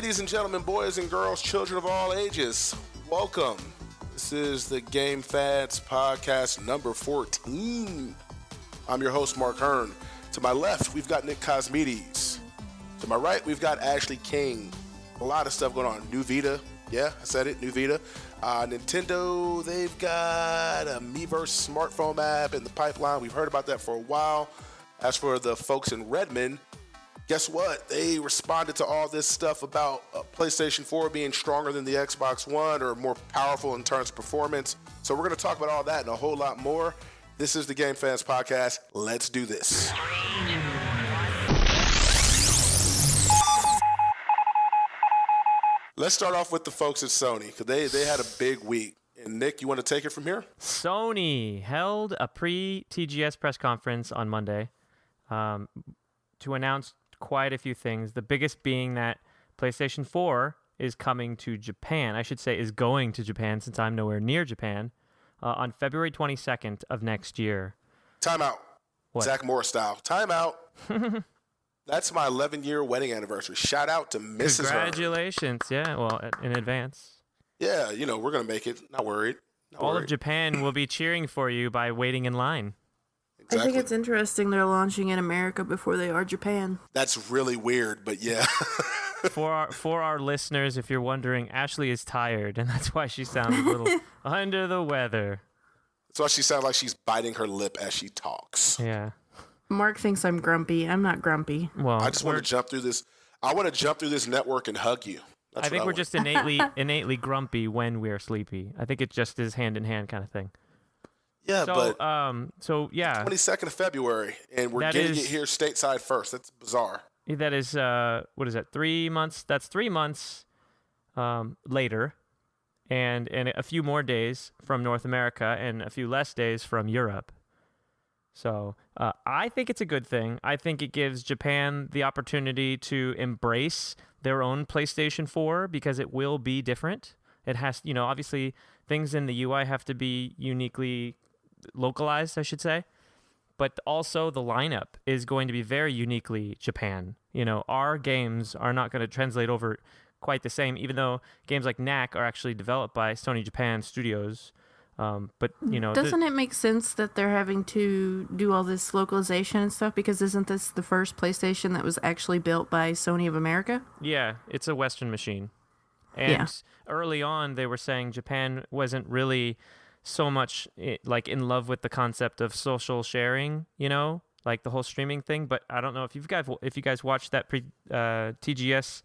Ladies and gentlemen, boys and girls, children of all ages, welcome. This is the GameFans podcast number 14. I'm your host, Mark Hearn. To my left, we've got Nick Kosmides. To my right, we've got Ashley King. A lot of stuff going on. New Vita. Yeah, I said it, new Vita. Nintendo, they've got a MiiVerse smartphone app in the pipeline. We've heard about that for a while. As for the folks in Redmond, guess what? They responded to all this stuff about PlayStation 4 being stronger than the Xbox One or more powerful in terms of performance. So we're going to talk about all that and a whole lot more. This is the GameFans podcast. Let's do this. Let's start off with the folks at Sony, because they had a big week. And Nick, you want to take it from here? Sony held a pre-TGS press conference on Monday to announce quite a few things, the biggest being that PlayStation 4 is coming to Japan. I should say is going to Japan, since I'm nowhere near Japan, on February 22nd of next year. Time out. What? Zach Morris style. Time out. That's my 11-year wedding anniversary. Shout out to Mrs. Congratulations. Yeah, well, in advance. Yeah, we're going to make it. Not worried. All of Japan will be cheering for you by waiting in line. Exactly. I think it's interesting they're launching in America before they are Japan. That's really weird, but yeah. For our listeners, if you're wondering, Ashley is tired, and that's why she sounds a little under the weather. That's why she sounds like she's biting her lip as she talks. Yeah. Mark thinks I'm grumpy. I'm not grumpy. Well, I just want to jump through this. I want to jump through this network and hug you. I think we're just innately grumpy when we're sleepy. I think it just is hand in hand kind of thing. Yeah, but 22nd of February, and we're getting it here stateside first. That's bizarre. That is, what is that, 3 months? That's 3 months later, and a few more days from North America and a few less days from Europe. So I think it's a good thing. I think it gives Japan the opportunity to embrace their own PlayStation 4 because it will be different. It has, obviously things in the UI have to be uniquely localized, I should say. But also the lineup is going to be very uniquely Japan. Our games are not going to translate over quite the same, even though games like Knack are actually developed by Sony Japan Studios. But doesn't it make sense that they're having to do all this localization and stuff? Because isn't this the first PlayStation that was actually built by Sony of America? Yeah, it's a Western machine. And early on, they were saying Japan wasn't really so much like in love with the concept of social sharing, like the whole streaming thing. But I don't know if you guys watched that TGS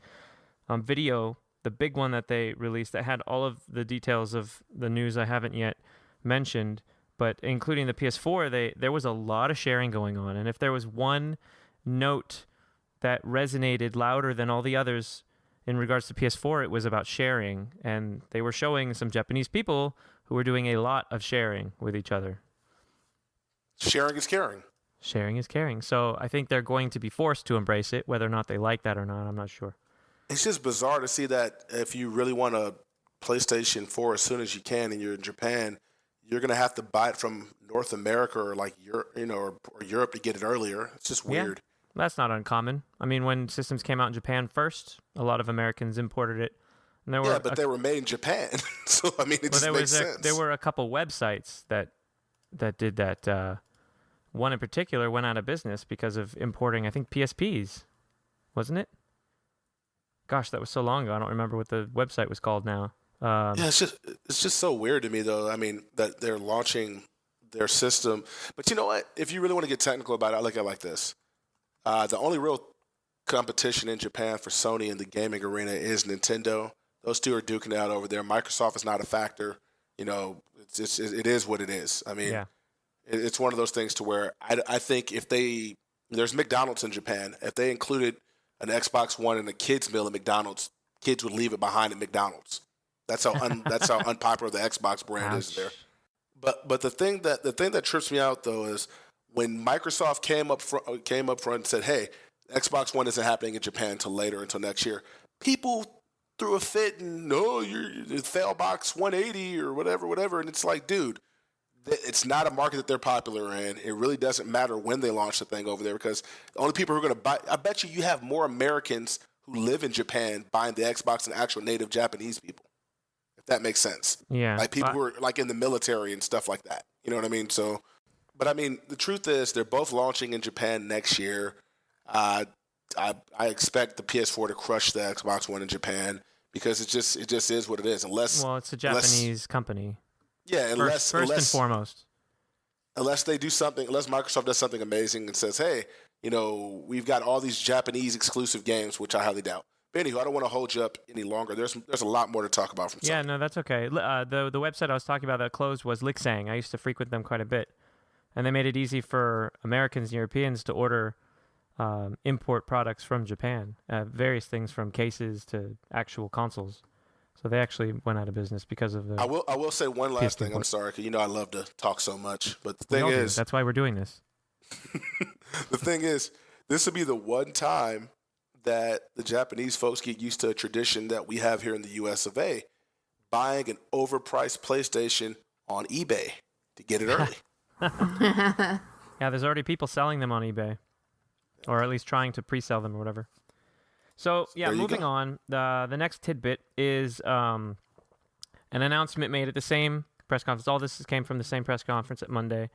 video, the big one that they released that had all of the details of the news I haven't yet mentioned, but including the PS4, there was a lot of sharing going on. And if there was one note that resonated louder than all the others in regards to PS4, it was about sharing. And they were showing some Japanese people who were doing a lot of sharing with each other. Sharing is caring. Sharing is caring. So I think they're going to be forced to embrace it, whether or not they like that or not, I'm not sure. It's just bizarre to see that if you really want a PlayStation 4 as soon as you can and you're in Japan, you're going to have to buy it from North America or like Europe, or Europe to get it earlier. It's just weird. Yeah, that's not uncommon. I mean, when systems came out in Japan first, a lot of Americans imported it. And they were made in Japan. So, I mean, it just makes sense. There were a couple websites that did that. One in particular went out of business because of importing, I think, PSPs, wasn't it? Gosh, that was so long ago. I don't remember what the website was called now. It's just so weird to me, though. I mean, that they're launching their system. But you know what? If you really want to get technical about it, I look at it like this. The only real competition in Japan for Sony in the gaming arena is Nintendo. Those two are duking it out over there. Microsoft is not a factor. It is what it is. I mean, it's one of those things to where I think there's McDonald's in Japan. If they included an Xbox One and a kids meal at McDonald's, kids would leave it behind at McDonald's. That's how unpopular the Xbox brand is there. But the thing that trips me out though is when Microsoft came up front and said, "Hey, Xbox One isn't happening in Japan until next year." People threw a fit and you're Failbox 180 or whatever, and it's like, dude, it's not a market that they're popular in. It really doesn't matter when they launch the thing over there because the only people who are going to buy. I bet you have more Americans who who live in Japan buying the Xbox than actual native Japanese people. If that makes sense. Yeah. Like people who are like in the military and stuff like that. You know what I mean? So, but I mean, the truth is they're both launching in Japan next year. I expect the PS4 to crush the Xbox One in Japan because it just is what it is. Unless it's a Japanese company. Yeah, First and foremost. Unless they do something, unless Microsoft does something amazing and says, hey, we've got all these Japanese exclusive games, which I highly doubt. But anywho, I don't want to hold you up any longer. There's a lot more to talk about from Sony. Yeah, no, that's okay. The website I was talking about that closed was Lixang. I used to frequent them quite a bit. And they made it easy for Americans and Europeans to order import products from Japan, various things from cases to actual consoles. So they actually went out of business because of the. I will say one last thing. I'm sorry, because I love to talk so much. But the thing is, that's why we're doing this. The thing is, this will be the one time that the Japanese folks get used to a tradition that we have here in the U.S. of A, buying an overpriced PlayStation on eBay to get it early. Yeah, there's already people selling them on eBay, or at least trying to pre-sell them or whatever. So, yeah, moving on, the next tidbit is an announcement made at the same press conference. All this came from the same press conference on Monday.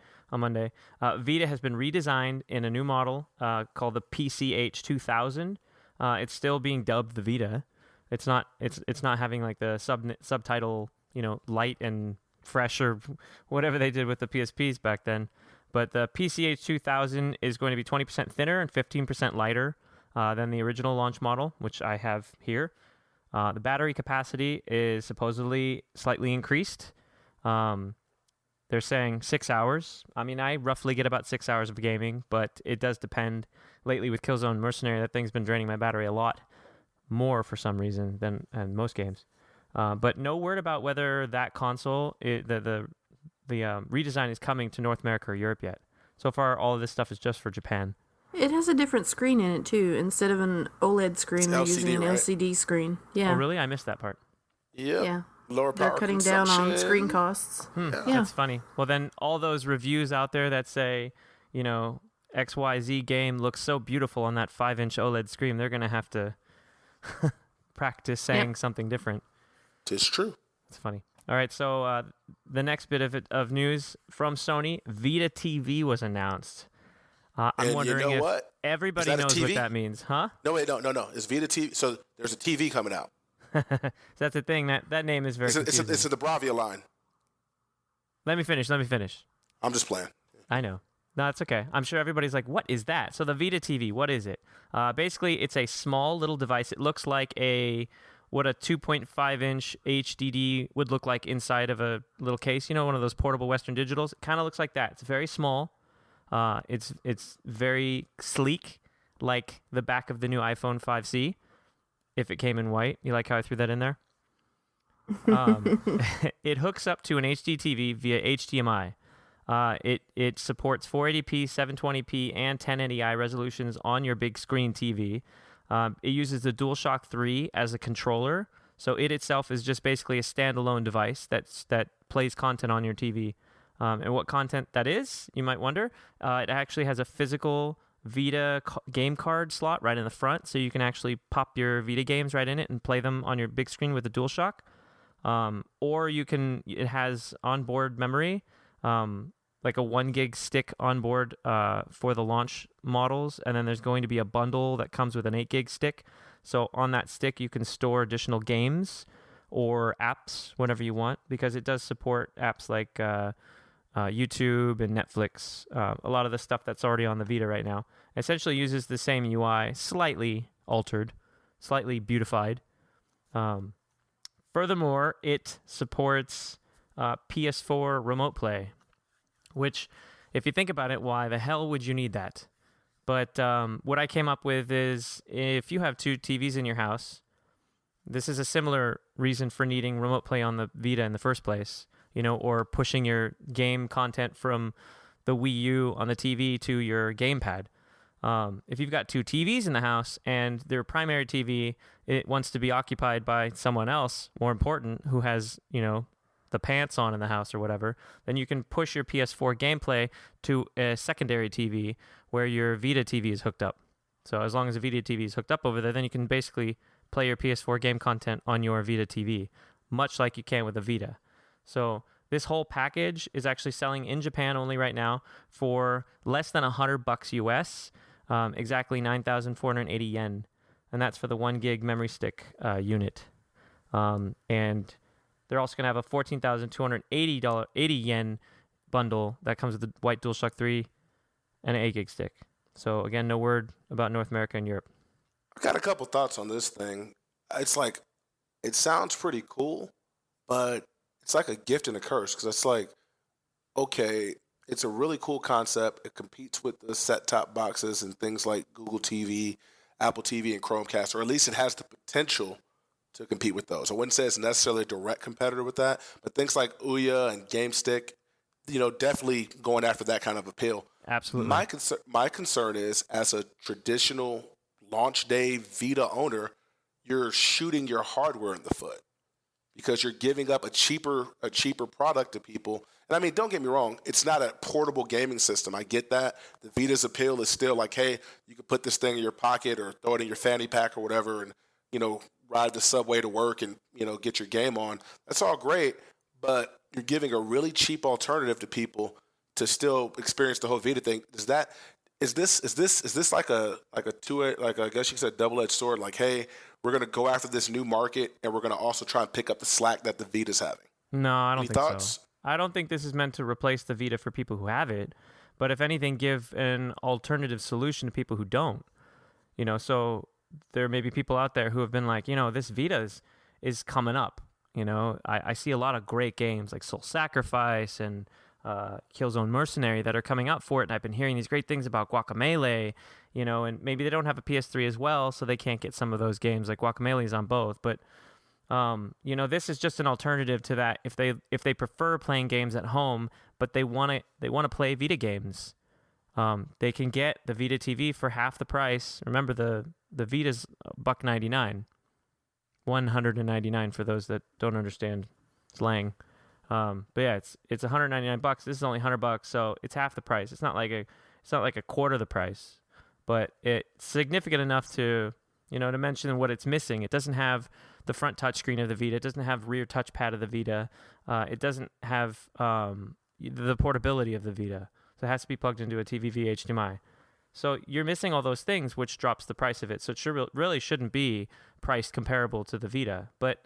Vita has been redesigned in a new model called the PCH 2000. It's still being dubbed the Vita. It's not having like the subtitle, light and fresh or whatever they did with the PSPs back then. But the PCH 2000 is going to be 20% thinner and 15% lighter than the original launch model, which I have here. The battery capacity is supposedly slightly increased. They're saying 6 hours. I mean, I roughly get about 6 hours of gaming, but it does depend. Lately with Killzone Mercenary, that thing's been draining my battery a lot more for some reason than most games. But no word about whether that console, the redesign is coming to North America or Europe yet. So far, all of this stuff is just for Japan. It has a different screen in it, too. Instead of an OLED screen, they're LCD, using an right? LCD screen. Yeah. Oh, really? I missed that part. Yep. Yeah. Lower power They're cutting down consumption. on screen costs. Yeah. That's funny. Well, then all those reviews out there that say, XYZ game looks so beautiful on that 5-inch OLED screen, they're going to have to practice saying something different. It's true. It's funny. All right, so the next bit of news from Sony, Vita TV was announced. I'm wondering if what? everybody knows what that means, huh? No, wait, no. It's Vita TV. So there's a TV coming out. So that's the thing. That name is very confusing. It's the Bravia line. Let me finish. I'm just playing. I know. No, it's okay. I'm sure everybody's like, what is that? So the Vita TV, what is it? Basically, it's a small little device. It looks like what a 2.5-inch HDD would look like inside of a little case. One of those portable Western Digitals. It kind of looks like that. It's very small. It's very sleek, like the back of the new iPhone 5C, if it came in white. You like how I threw that in there? It hooks up to an HD TV via HDMI. It supports 480p, 720p, and 1080i resolutions on your big screen TV. It uses the DualShock 3 as a controller, so it itself is just basically a standalone device that plays content on your TV. And what content that is, you might wonder. It actually has a physical Vita game card slot right in the front, so you can actually pop your Vita games right in it and play them on your big screen with the DualShock. Or it has onboard memory, like a 1 gig stick on board for the launch models, and then there's going to be a bundle that comes with an 8 gig stick. So on that stick, you can store additional games or apps, whatever you want, because it does support apps like YouTube and Netflix, a lot of the stuff that's already on the Vita right now. Essentially uses the same UI, slightly altered, slightly beautified. Furthermore, it supports PS4 remote play, which, if you think about it, why the hell would you need that? But what I came up with is, if you have 2 TVs in your house, this is a similar reason for needing remote play on the Vita in the first place, or pushing your game content from the Wii U on the TV to your gamepad. If you've got 2 TVs in the house and their primary TV, it wants to be occupied by someone else, more important, who has, the pants on in the house or whatever, then you can push your PS4 gameplay to a secondary TV where your Vita TV is hooked up. So as long as a Vita TV is hooked up over there, then you can basically play your PS4 game content on your Vita TV, much like you can with a Vita. So this whole package is actually selling in Japan only right now for less than $100 US, exactly 9,480 yen, and that's for the 1 gig memory stick unit. And they're also going to have a 14,280 yen bundle that comes with the white DualShock 3 and an 8 gig stick. So again, no word about North America and Europe. I got a couple thoughts on this thing. It's like, it sounds pretty cool, but it's like a gift and a curse, because it's like, okay, it's a really cool concept. It competes with the set-top boxes and things like Google TV, Apple TV, and Chromecast, or at least it has the potential to compete with those. I wouldn't say it's necessarily a direct competitor with that, but things like Ouya and GameStick, definitely going after that kind of appeal. Absolutely. My concern is, as a traditional launch day Vita owner, you're shooting your hardware in the foot, because you're giving up a cheaper product to people. And I mean, don't get me wrong, it's not a portable gaming system. I get that. The Vita's appeal is still like, hey, you can put this thing in your pocket or throw it in your fanny pack or whatever, and ride the subway to work and get your game on. That's all great, but you're giving a really cheap alternative to people to still experience the whole Vita thing. Is this like a I guess you said double-edged sword? Like, hey, we're gonna go after this new market, and we're gonna also try and pick up the slack that the Vita's having. No, I don't Any think thoughts? so. I don't think this is meant to replace the Vita for people who have it, but if anything, give an alternative solution to people who don't. So there may be people out there who have been like, this Vita is coming up. I see a lot of great games like Soul Sacrifice and Killzone Mercenary that are coming out for it, and I've been hearing these great things about Guacamelee, and maybe they don't have a PS3 as well, so they can't get some of those games. Like Guacamelee is on both, but this is just an alternative to that. If they prefer playing games at home, but they want to play Vita games, they can get the Vita TV for half the price. Remember, the Vita's $199, $199 for those that don't understand slang. But yeah, it's $199. This is only $100, so it's half the price. It's not like a quarter the price, but it's significant enough to to mention what it's missing. It doesn't have the front touchscreen of the Vita. It doesn't have rear touchpad of the Vita. It doesn't have the portability of the Vita. So it has to be plugged into a TV via HDMI. So you're missing all those things, which drops the price of it. So it really shouldn't be priced comparable to the Vita. But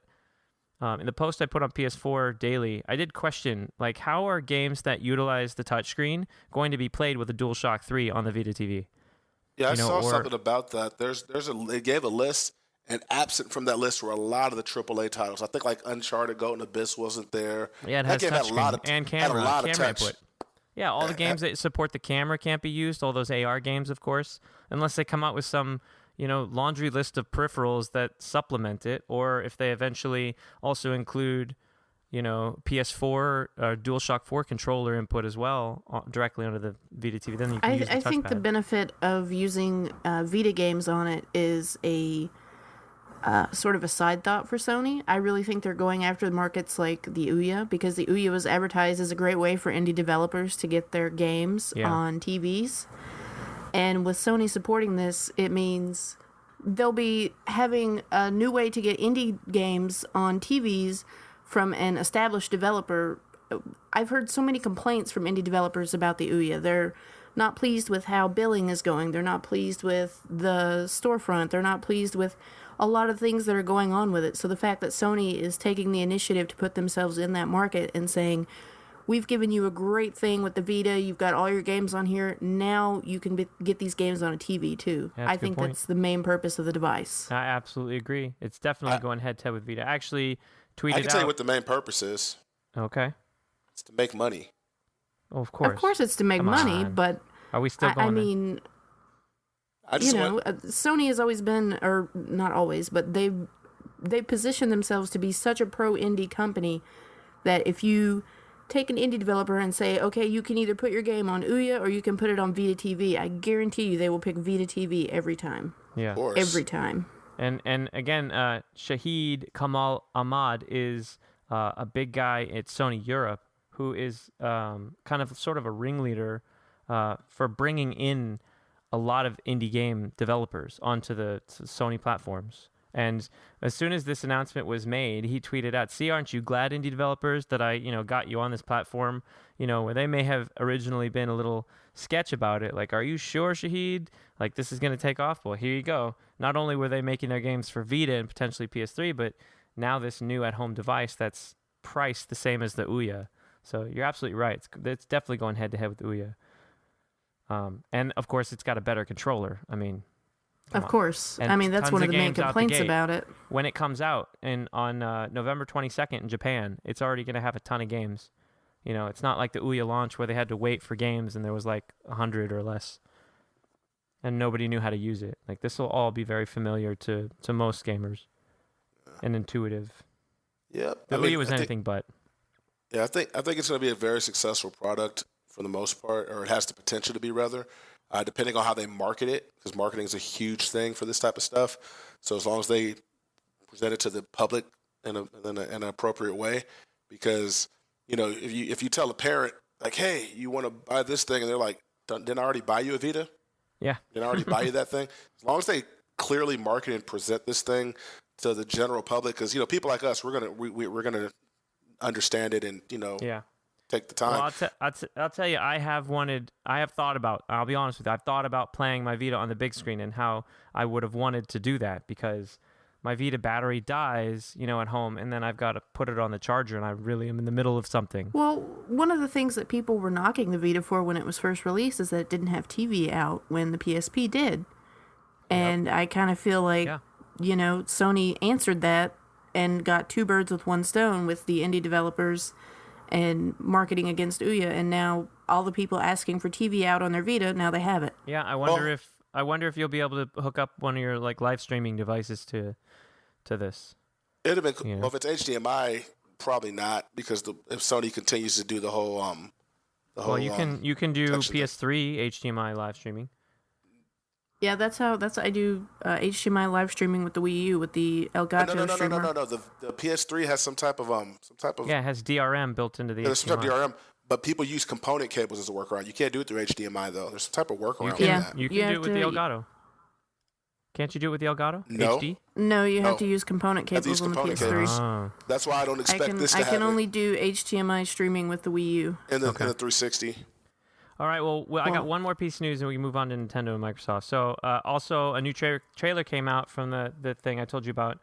in the post I put on PS4 Daily, I did question, like, how are games that utilize the touchscreen going to be played with a DualShock 3 on the Vita TV? Yeah, I saw something about that. They gave a list, and absent from that list were a lot of the AAA titles. I think like Uncharted, Goat and Abyss wasn't there. Yeah, it has touchscreen and camera. Had a lot of touch. Input. Yeah, all the games that support the camera can't be used. All those AR games, of course, unless they come out with some laundry list of peripherals that supplement it, or if they eventually also include PS4 or DualShock 4 controller input as well directly onto the Vita TV. Then you can use the touchpad. I think the benefit of using Vita games on it is a sort of a side thought for Sony. I really think they're going after the markets like the Ouya, because the Ouya was advertised as a great way for indie developers to get their games on TVs. And with Sony supporting this, it means they'll be having a new way to get indie games on TVs from an established developer. I've heard so many complaints from indie developers about the Ouya. They're not pleased with how billing is going. They're not pleased with the storefront. They're not pleased with a lot of things that are going on with it. So the fact that Sony is taking the initiative to put themselves in that market and saying, we've given you a great thing with the Vita, you've got all your games on here, now you can get these games on a TV too. Yeah, I think that's the main purpose of the device. I absolutely agree. It's definitely going head-to-head with Vita. I actually tweeted out... I can tell you what the main purpose is. Okay. It's to make money. Oh, of course. Of course it's to make money, but... Are we still going I mean... Sony has always been, or not always, but they positioned themselves to be such a pro-indie company that if you take an indie developer and say, okay, you can either put your game on Ouya or you can put it on Vita TV, I guarantee you they will pick Vita TV every time. Yeah. Of course. Every time. And again, Shahid Kamal Ahmad is a big guy at Sony Europe who is kind of sort of a ringleader for bringing in a lot of indie game developers onto the Sony platforms. And as soon as this announcement was made, he tweeted out, "See, aren't you glad, indie developers, that I, got you on this platform, where they may have originally been a little sketch about it. Like, are you sure, Shahid? Like, this is going to take off? Well, here you go." Not only were they making their games for Vita and potentially PS3, but now this new at-home device that's priced the same as the Ouya. So you're absolutely right. It's definitely going head-to-head with the Ouya. And, of course, it's got a better controller. I mean... Of course. And I mean, that's one of the main games out the complaints gate. about it. When it comes out on November 22nd in Japan, it's already going to have a ton of games. It's not like the Ouya launch where they had to wait for games and there was like 100 or less. And nobody knew how to use it. Like, this will all be very familiar to most gamers and intuitive. Yeah. The Ouya was anything but. Yeah, I think it's going to be a very successful product for the most part, or it has the potential to be, rather. Depending on how they market it, because marketing is a huge thing for this type of stuff. So as long as they present it to the public in an appropriate way, because if you tell a parent like, "Hey, you want to buy this thing," and they're like, "Didn't I already buy you a Vita? Yeah, Didn't I already buy you that thing?" As long as they clearly market and present this thing to the general public, because people like us, we're gonna understand it and yeah. take the time. Well, I'll tell you, I'll be honest with you, I've thought about playing my Vita on the big screen and how I would have wanted to do that, because my Vita battery dies, at home, and then I've got to put it on the charger, and I really am in the middle of something. Well, one of the things that people were knocking the Vita for when it was first released is that it didn't have TV out when the PSP did. And I kind of feel like, Sony answered that and got two birds with one stone with the indie developers and marketing against Ouya, and now all the people asking for TV out on their Vita, now they have it. Yeah, I wonder if you'll be able to hook up one of your live streaming devices to this. It'd have been well, if it's HDMI, probably not, because if Sony continues to do the whole Well, you can do PS3 HDMI live streaming. Yeah, that's I do HDMI live streaming with the Wii U with the Elgato streamer. No. The PS3 has some type of Yeah, it has DRM built into the HDMI. Some type of DRM, but people use component cables as a workaround. You can't do it through HDMI though. There's some type of workaround for that. You can do it with the Elgato. Can't you do it with the Elgato? No. HD? No, you have to use component cables on the PS3. Oh. That's why I don't expect this to I happen. can only do HDMI streaming with the Wii U. In the 360. All right, well, I got one more piece of news, and we can move on to Nintendo and Microsoft. So, also, a new trailer came out from the thing I told you about,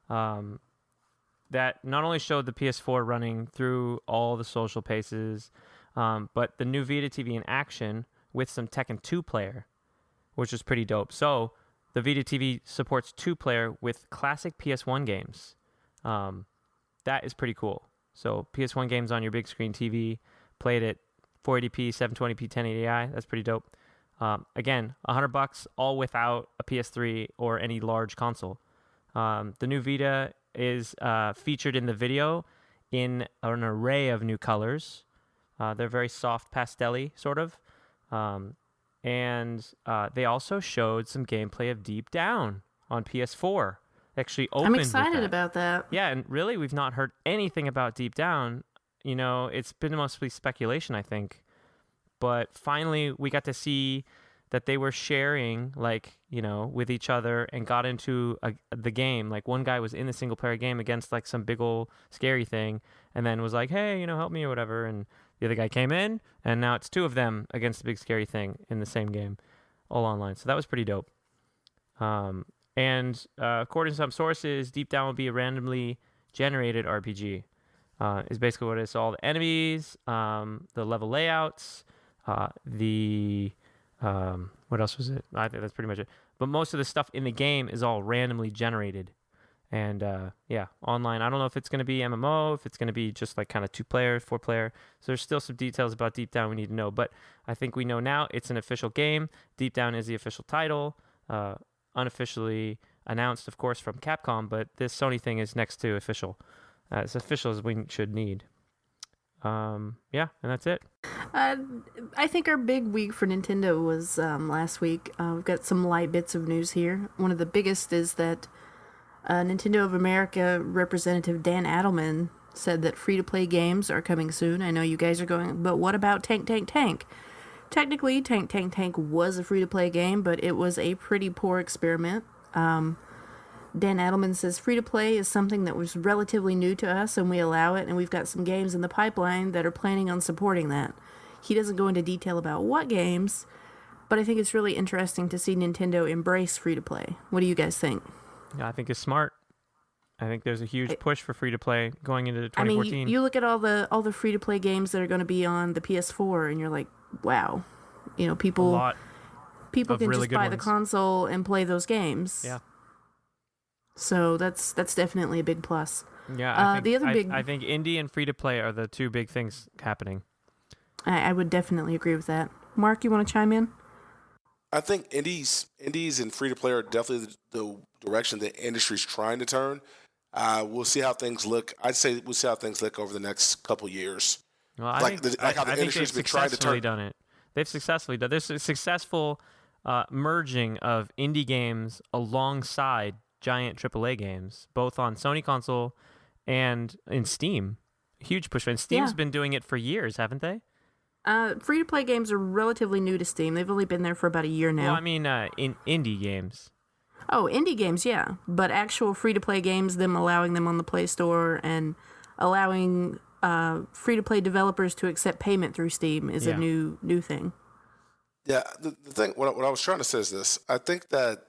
that not only showed the PS4 running through all the social paces, but the new Vita TV in action with some Tekken 2 player, which is pretty dope. So, the Vita TV supports 2-player with classic PS1 games. That is pretty cool. So, PS1 games on your big screen TV, played it 480p, 720p, 1080i. That's pretty dope. Again, $100, all without a PS3 or any large console. The new Vita is featured in the video in an array of new colors. They're very soft pastel-y, sort of. And they also showed some gameplay of Deep Down on PS4. Actually opened I'm excited about that. Yeah, and really, we've not heard anything about Deep Down. It's been mostly speculation, I think. But finally, we got to see that they were sharing, with each other and got into the game. Like, one guy was in the single-player game against, some big old scary thing, and then was like, hey, help me or whatever. And the other guy came in, and now it's two of them against the big scary thing in the same game, all online. So that was pretty dope. And according to some sources, Deep Down will be a randomly generated RPG. Is basically what it is. So all the enemies, the level layouts, what else was it? I think that's pretty much it. But most of the stuff in the game is all randomly generated. And online. I don't know if it's going to be MMO, if it's going to be just kind of 2-player, 4-player. So there's still some details about Deep Down we need to know. But I think we know now it's an official game. Deep Down is the official title. Unofficially announced, of course, from Capcom. But this Sony thing is next to official. As official as we should need. And that's it. I think our big week for Nintendo was last week. We've got some light bits of news here. One of the biggest is that Nintendo of America representative Dan Adelman said that free-to-play games are coming soon. I know you guys are going, but what about Tank? technically, Tank Tank Tank was a free-to-play game, but it was a pretty poor experiment. Dan Adelman says free-to-play is something that was relatively new to us, and we allow it, and we've got some games in the pipeline that are planning on supporting that. He doesn't go into detail about what games, but I think it's really interesting to see Nintendo embrace free-to-play. What do you guys think? Yeah, I think it's smart. I think there's a huge push for free-to-play going into I 2014. mean, you look at all the free-to-play games that are going to be on the PS4, and you're like, wow. You know, people can really just buy good the ones. console and play those games. Yeah. So that's definitely a big plus. Yeah, I think indie and free-to-play are the two big things happening. I would definitely agree with that. Mark, you want to chime in? I think indies and free to play are definitely the direction the industry's trying to turn. We'll see how things look. I'd say we'll see how things look over the next couple years. Well, I think how the industry's been trying to turn. done it. They've successfully done. There's a successful merging of indie games alongside giant AAA games, both on Sony console and in Steam. Huge push. And Steam's been doing it for years, haven't they? Free-to-play games are relatively new to Steam. They've only been there for about a year now. Well, I mean, in indie games. Oh, indie games, yeah. But actual free-to-play games, them allowing them on the Play Store and allowing free-to-play developers to accept payment through Steam is a new thing. Yeah, the thing, what I was trying to say is this. I think that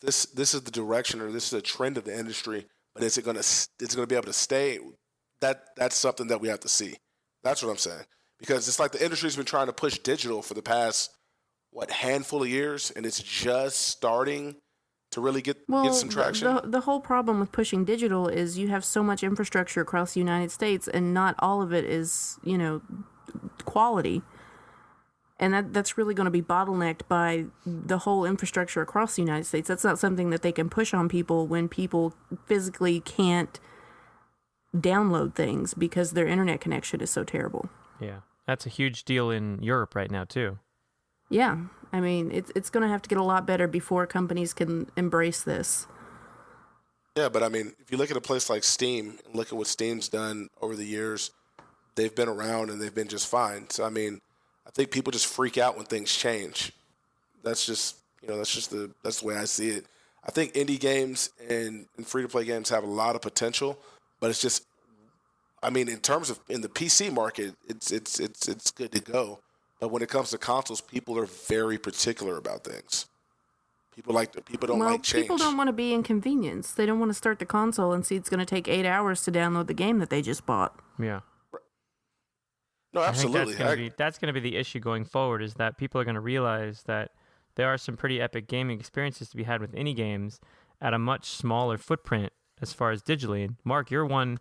this is the direction, or this is a trend of the industry, but is it going to be able to stay? That's something that we have to see. That's what I'm saying. Because it's like the industry's been trying to push digital for the past, handful of years, and it's just starting to really get some traction. The whole problem with pushing digital is you have so much infrastructure across the United States, and not all of it is, quality. And that's really going to be bottlenecked by the whole infrastructure across the United States. That's not something that they can push on people when people physically can't download things because their internet connection is so terrible. Yeah. That's a huge deal in Europe right now, too. Yeah. I mean, it's going to have to get a lot better before companies can embrace this. Yeah, but I mean, if you look at a place like Steam and look at what Steam's done over the years, they've been around and they've been just fine. So, I mean, I think people just freak out when things change. That's just the way I see it. I think indie games and free-to-play games have a lot of potential, but it's just, I mean, in terms of in the PC market, it's good to go. But when it comes to consoles, people are very particular about things. People don't like change. People don't want to be inconvenienced. They don't want to start the console and see it's going to take 8 hours to download the game that they just bought. Yeah. No, absolutely. I think that's going to be the issue going forward, is that people are going to realize that there are some pretty epic gaming experiences to be had with indie games at a much smaller footprint as far as digitally. And Mark, you're one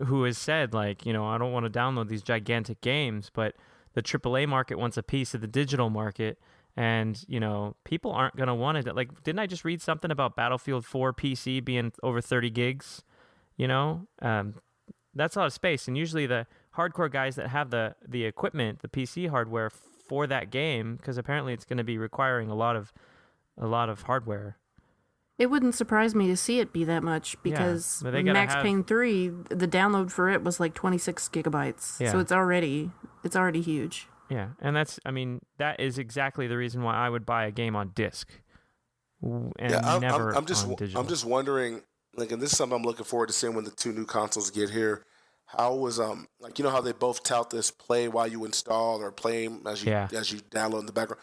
who has said, I don't want to download these gigantic games, but the AAA market wants a piece of the digital market, and, people aren't going to want it. Didn't I just read something about Battlefield 4 PC being over 30 gigs? That's a lot of space, and usually the hardcore guys that have the equipment, the PC hardware for that game, because apparently it's going to be requiring a lot of hardware. It wouldn't surprise me to see it be that much, because Max Payne 3, the download for it was like 26 gigabytes. Yeah. So it's already huge. Yeah, and that is exactly the reason why I would buy a game on disc and never on digital. I'm just wondering, and this is something I'm looking forward to seeing when the two new consoles get here. How was how they both tout this play while you install or play as you download in the background.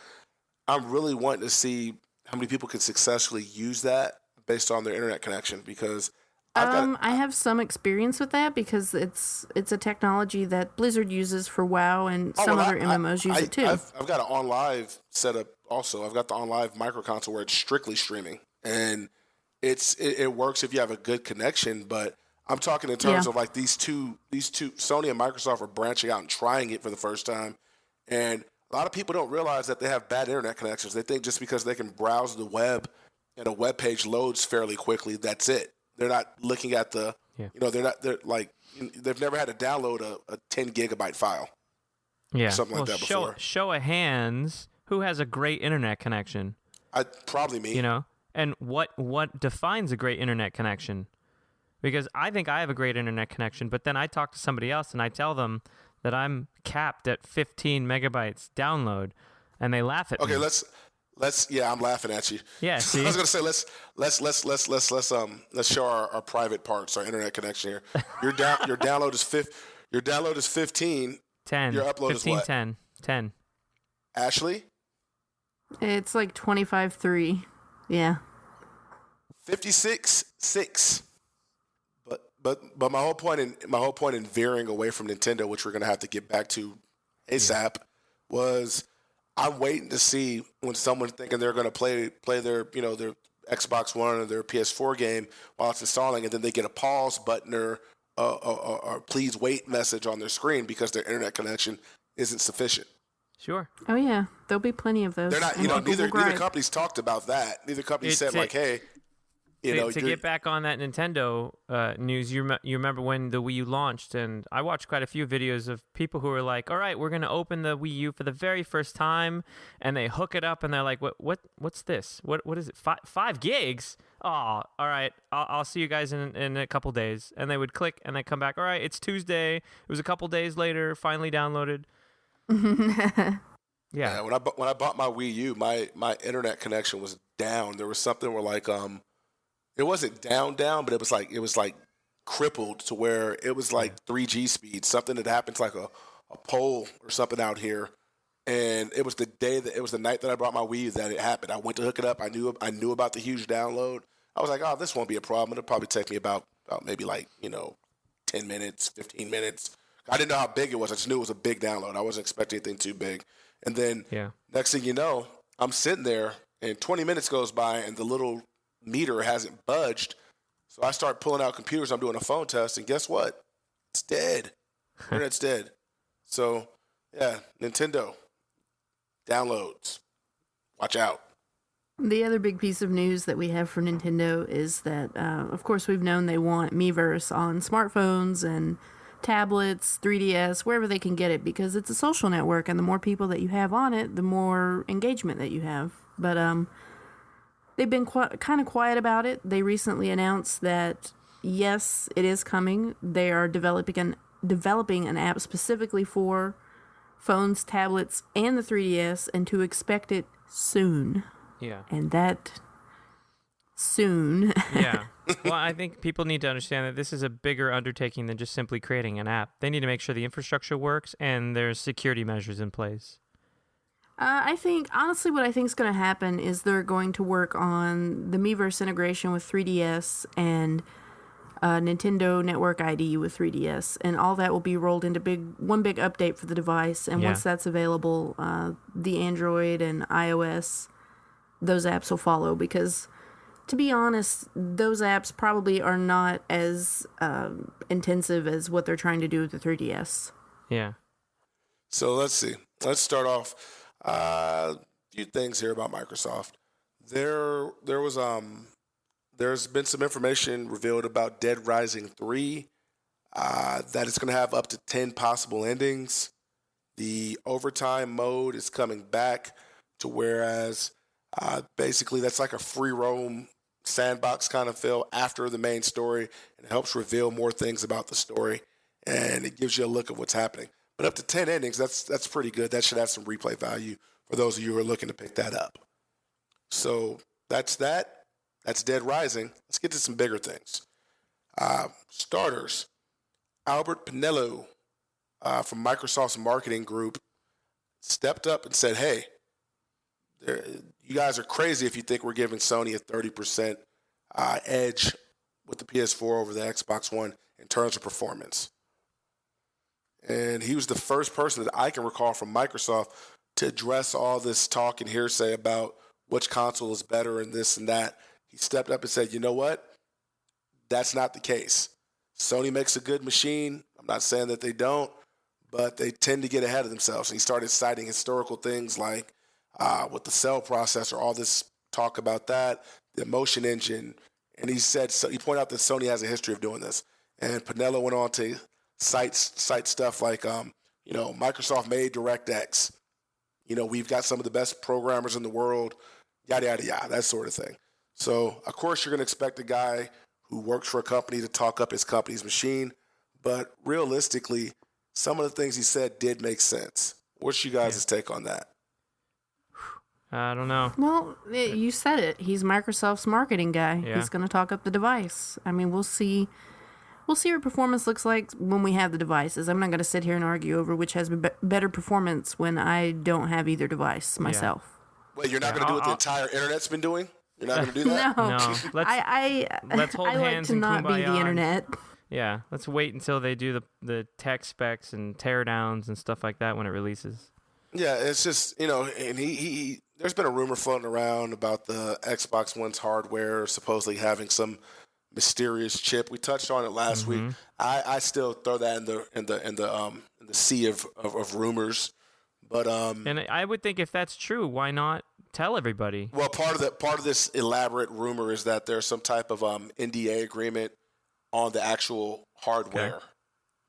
I'm really wanting to see how many people can successfully use that based on their internet connection, because I have some experience with that, because it's a technology that Blizzard uses for WoW, and some other MMOs use it too. I've got an OnLive setup also. I've got the OnLive micro console where it's strictly streaming, and it works if you have a good connection. But I'm talking in terms of these two Sony and Microsoft are branching out and trying it for the first time, and a lot of people don't realize that they have bad internet connections. They think just because they can browse the web and a web page loads fairly quickly, that's it. They're not looking at they've never had to download a 10 gigabyte file. Yeah. Something like that before. Show of hands, who has a great internet connection? Probably me. And what defines a great internet connection? Because I think I have a great internet connection, but then I talk to somebody else and I tell them that I'm capped at 15 megabytes download. and they laugh at Okay, me. let's. Yeah, I'm laughing at you. Yeah, see? I was gonna say let's show our private parts, our internet connection here. Your download is 15. 10. Your upload 15, is what? 10. Ashley, It's like 25.3. Yeah. 56.6. But my whole point in veering away from Nintendo, which we're gonna have to get back to ASAP, was I'm waiting to see when someone's thinking they're gonna play their their Xbox One or their PS4 game while it's installing, and then they get a pause button or please wait message on their screen because their internet connection isn't sufficient. Sure. Oh yeah, there'll be plenty of those. They're not, And people neither will gripe. companies talked about that. Neither company said like, hey, to get back on that Nintendo news, you remember when the Wii U launched, and I watched quite a few videos of people who were like, all right, we're going to open the Wii U for the very first time, and they hook it up, and they're like, what's this? What is it, 5 gigs? Oh, all right, I'll see you guys in a couple days. And they would click, and they come back, all right, it's Tuesday. It was a couple days later, finally downloaded. Yeah. When I bought my Wii U, my internet connection was down. There was something where like it wasn't down, but it was like crippled to where it was like 3G speed. Something that happened to like a pole or something out here, and it was the night that I brought my Wii U that it happened. I went to hook it up. I knew about the huge download. I was like, oh, this won't be a problem. It'll probably take me about maybe like 10 minutes, 15 minutes. I didn't know how big it was. I just knew it was a big download. I wasn't expecting anything too big. And then next thing you know, I'm sitting there, and 20 minutes goes by, and the little meter hasn't budged. So I start pulling out computers. I'm doing a phone test, and guess what? It's dead. Internet's dead. So, yeah, Nintendo. Downloads. Watch out. The other big piece of news that we have for Nintendo is that, of course, we've known they want MiiVerse on smartphones and tablets, 3DS, wherever they can get it, because it's a social network, and the more people that you have on it, the more engagement that you have. But they've been kind of quiet about it. They recently announced that, yes, it is coming. They are developing an app specifically for phones, tablets, and the 3DS, and to expect it soon. Yeah. And that soon. Yeah. Well, I think people need to understand that this is a bigger undertaking than just simply creating an app. They need to make sure the infrastructure works and there's security measures in place. I think, honestly, what I think is going to happen is they're going to work on the MiiVerse integration with 3DS and Nintendo Network ID with 3DS, and all that will be rolled into one big update for the device. And once that's available, the Android and iOS, those apps will follow, because to be honest, those apps probably are not as intensive as what they're trying to do with the 3DS. Yeah. So let's see. Let's start off a few things here about Microsoft. There's been some information revealed about Dead Rising 3, that it's going to have up to 10 possible endings. The overtime mode is coming back to whereas basically that's like a free roam sandbox kind of feel after the main story, and it helps reveal more things about the story, and it gives you a look of what's happening. But up to 10 endings, that's pretty good. That should have some replay value for those of you who are looking to pick that up. So that's that. That's Dead Rising. Let's get to some bigger things. Starters. Albert Pinello from Microsoft's marketing group stepped up and said, hey, you guys are crazy if you think we're giving Sony a 30% edge with the PS4 over the Xbox One in terms of performance. And he was the first person that I can recall from Microsoft to address all this talk and hearsay about which console is better and this and that. He stepped up and said, you know what? That's not the case. Sony makes a good machine. I'm not saying that they don't, but they tend to get ahead of themselves. And he started citing historical things like with the cell processor, all this talk about that, the Motion Engine. And he pointed out that Sony has a history of doing this. And Pinello went on to cite stuff like, Microsoft made DirectX. We've got some of the best programmers in the world, yada, yada, yada, that sort of thing. So, of course, you're going to expect a guy who works for a company to talk up his company's machine. But realistically, some of the things he said did make sense. What's you guys' take on that? I don't know. Well, you said it. He's Microsoft's marketing guy. Yeah. He's going to talk up the device. I mean, we'll see. We'll see what performance looks like when we have the devices. I'm not going to sit here and argue over which has better performance when I don't have either device myself. Wait, you're not going to do what the entire internet's been doing? You're not going to do that? No. No. Let's hold I like hands to and not be kumbaya the internet. Yeah, let's wait until they do the tech specs and teardowns and stuff like that when it releases. Yeah, it's just, and he there's been a rumor floating around about the Xbox One's hardware supposedly having some mysterious chip. We touched on it last week. I still throw that in the sea of rumors. But and I would think if that's true, why not tell everybody? Well, part of this elaborate rumor is that there's some type of NDA agreement on the actual hardware,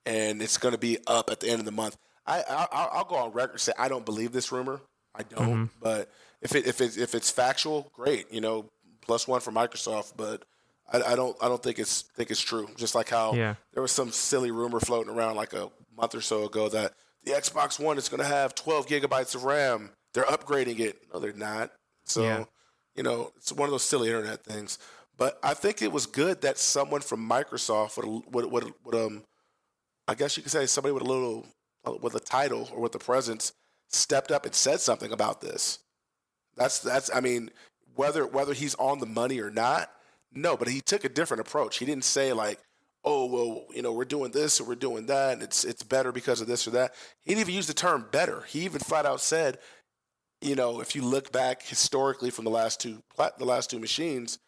and it's going to be up at the end of the month. I'll go on record and say I don't believe this rumor. I don't. But if it's factual, great. +1 for Microsoft. But I don't think it's true. Just like how there was some silly rumor floating around like a month or so ago that the Xbox One is going to have 12 gigabytes of RAM. They're upgrading it. No, they're not. So, it's one of those silly internet things. But I think it was good that someone from Microsoft would I guess you could say somebody with a title or with a presence stepped up and said something about this. That's I mean, whether he's on the money or not, no, but he took a different approach. He didn't say like, oh, well, we're doing this or we're doing that, and it's better because of this or that. He didn't even use the term better. He even flat out said, if you look back historically from the last two machines,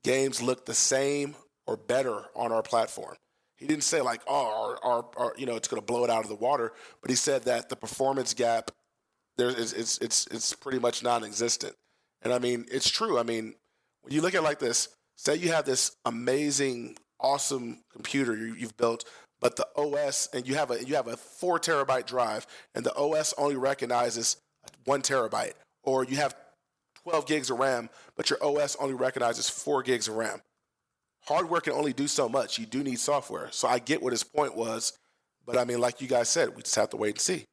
games look the same or better on our platform. He didn't say like, oh, our it's going to blow it out of the water, but he said that the performance gap it's pretty much non-existent. And I mean, it's true. I mean, when you look at it like this, say you have this amazing, awesome computer you've built, but the OS, and you have a 4 terabyte drive, and the OS only recognizes 1 terabyte, or you have 12 gigs of RAM, but your OS only recognizes 4 gigs of RAM. Hardware can only do so much. You do need software. So I get what his point was, but I mean, like you guys said, we just have to wait and see.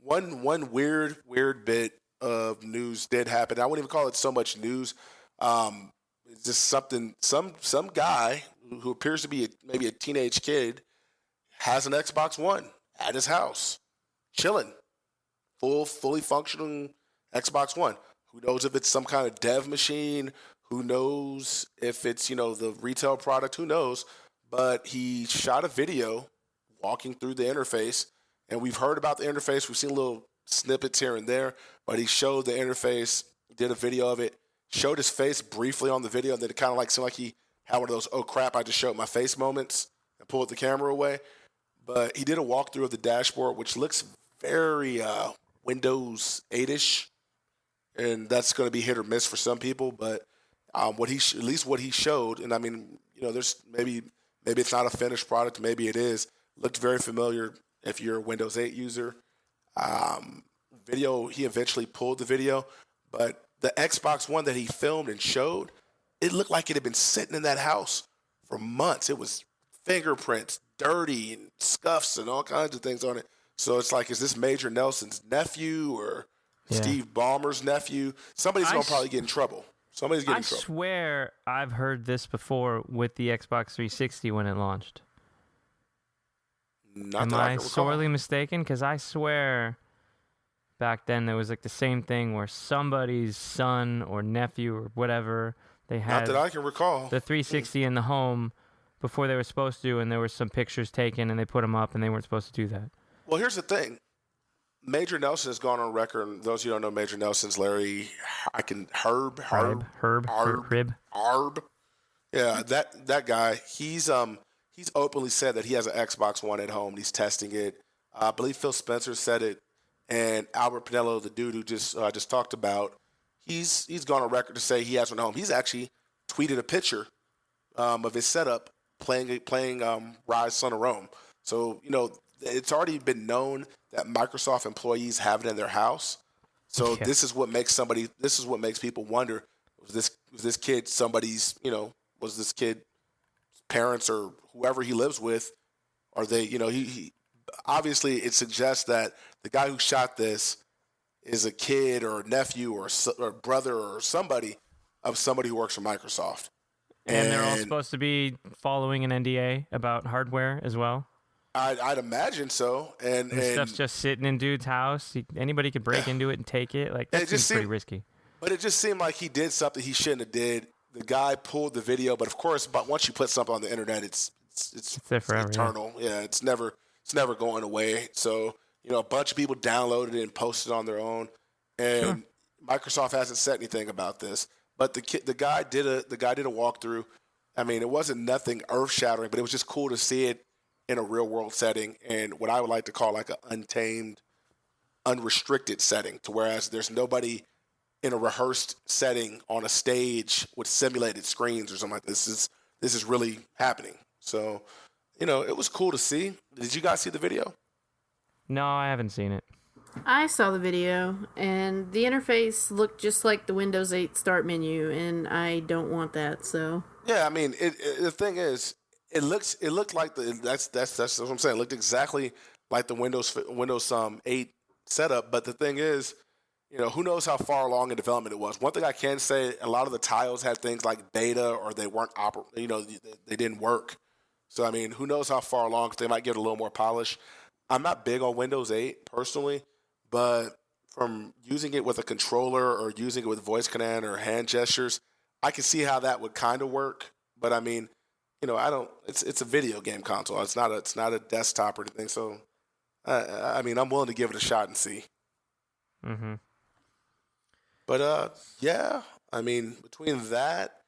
One weird bit of news did happen. I wouldn't even call it so much news. It's just something. Some guy who appears to be maybe a teenage kid has an Xbox One at his house, chilling, fully functioning Xbox One. Who knows if it's some kind of dev machine? Who knows if it's the retail product? Who knows? But he shot a video walking through the interface, and we've heard about the interface. We've seen little snippets here and there, but he showed the interface, did a video of it, showed his face briefly on the video, and then it kind of like seemed like he had one of those, oh crap, I just showed my face moments and pulled the camera away. But he did a walkthrough of the dashboard, which looks very Windows 8-ish, and that's going to be hit or miss for some people. But at least what he showed, and I mean, there's maybe it's not a finished product, maybe it is. Looked very familiar if you're a Windows 8 user. Video, he eventually pulled the video, but the Xbox One that he filmed and showed, it looked like it had been sitting in that house for months. It was fingerprints, dirty, and scuffs and all kinds of things on it. So it's like, is this Major Nelson's nephew or Steve Ballmer's nephew? Somebody's going to probably get in trouble. Somebody's getting in trouble. I swear I've heard this before with the Xbox 360 when it launched. Am I sorely mistaken? Because I swear back then there was like the same thing where somebody's son or nephew or whatever, they had not that I can recall the 360 in the home before they were supposed to, and there were some pictures taken and they put them up and they weren't supposed to do that. Well, here's the thing. Major Nelson has gone on record, and those of you who don't know Major Nelson's Larry, Herb. Yeah, that guy, he's openly said that he has an Xbox One at home and he's testing it. I believe Phil Spencer said it, and Albert Pinello, the dude who just talked about, he's gone on record to say he has one at home. He's actually tweeted a picture of his setup playing Rise Son of Rome. So, it's already been known that Microsoft employees have it in their house. So this is what makes people wonder, was this kid somebody's, was this kid parents or whoever he lives with, are they, he obviously it suggests that the guy who shot this is a kid or a nephew or brother or somebody who works for Microsoft. And they're all supposed to be following an NDA about hardware as well. I'd imagine so. And stuff's just sitting in dude's house. Anybody could break into it and take it. Like, that seems pretty risky. But it just seemed like he did something he shouldn't have did. The guy pulled the video, but of course, once you put something on the internet, it's there forever, eternal. Yeah, it's never going away. So, a bunch of people downloaded it and posted on their own, and Microsoft hasn't said anything about this. But the guy did a walkthrough. I mean, it wasn't nothing earth shattering, but it was just cool to see it in a real world setting, and what I would like to call like an untamed, unrestricted setting, to whereas there's nobody in a rehearsed setting on a stage with simulated screens or something like this. This is really happening. So, it was cool to see. Did you guys see the video? No, I haven't seen it. I saw the video, and the interface looked just like the Windows 8 start menu, and I don't want that. So yeah, I mean, the thing is, it looked like that's what I'm saying. It looked exactly like the Windows 8 setup. But the thing is, who knows how far along in development it was. One thing I can say, a lot of the tiles had things like beta, or they weren't they didn't work. So I mean, who knows how far along? 'Cause they might give it a little more polish. I'm not big on Windows 8 personally, but from using it with a controller or using it with voice command or hand gestures, I can see how that would kind of work. But I mean, I don't. It's a video game console. It's not a desktop or anything. So, I mean, I'm willing to give it a shot and see. Mm-hmm. But yeah, I mean, between that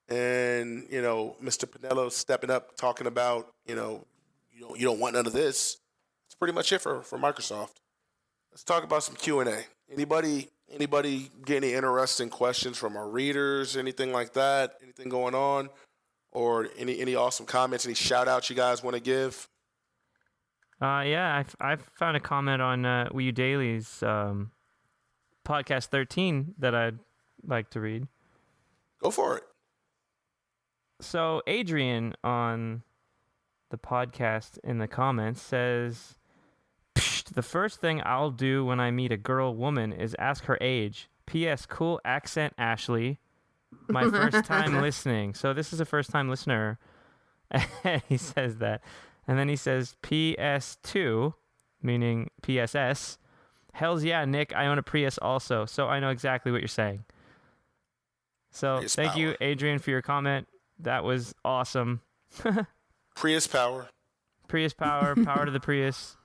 and Mr. Pinello stepping up, talking about you don't want none of this. It's pretty much it for Microsoft. Let's talk about some Q&A. Anybody get any interesting questions from our readers? Anything like that? Anything going on? Or any awesome comments, any shout-outs you guys want to give? Yeah, I found a comment on WiiUDaily's podcast 13 that I'd like to read. Go for it. So Adrian on the podcast in the comments says, the first thing I'll do when I meet a woman is ask her age. P.S. Cool accent, Ashley. My first time listening. So this is a first time listener. And he says that. And then he says PS2, meaning PSS. Hells yeah, Nick, I own a Prius also. So I know exactly what you're saying. So thank you, Adrian, for your comment. That was awesome. Prius power. Prius power, power to the Prius.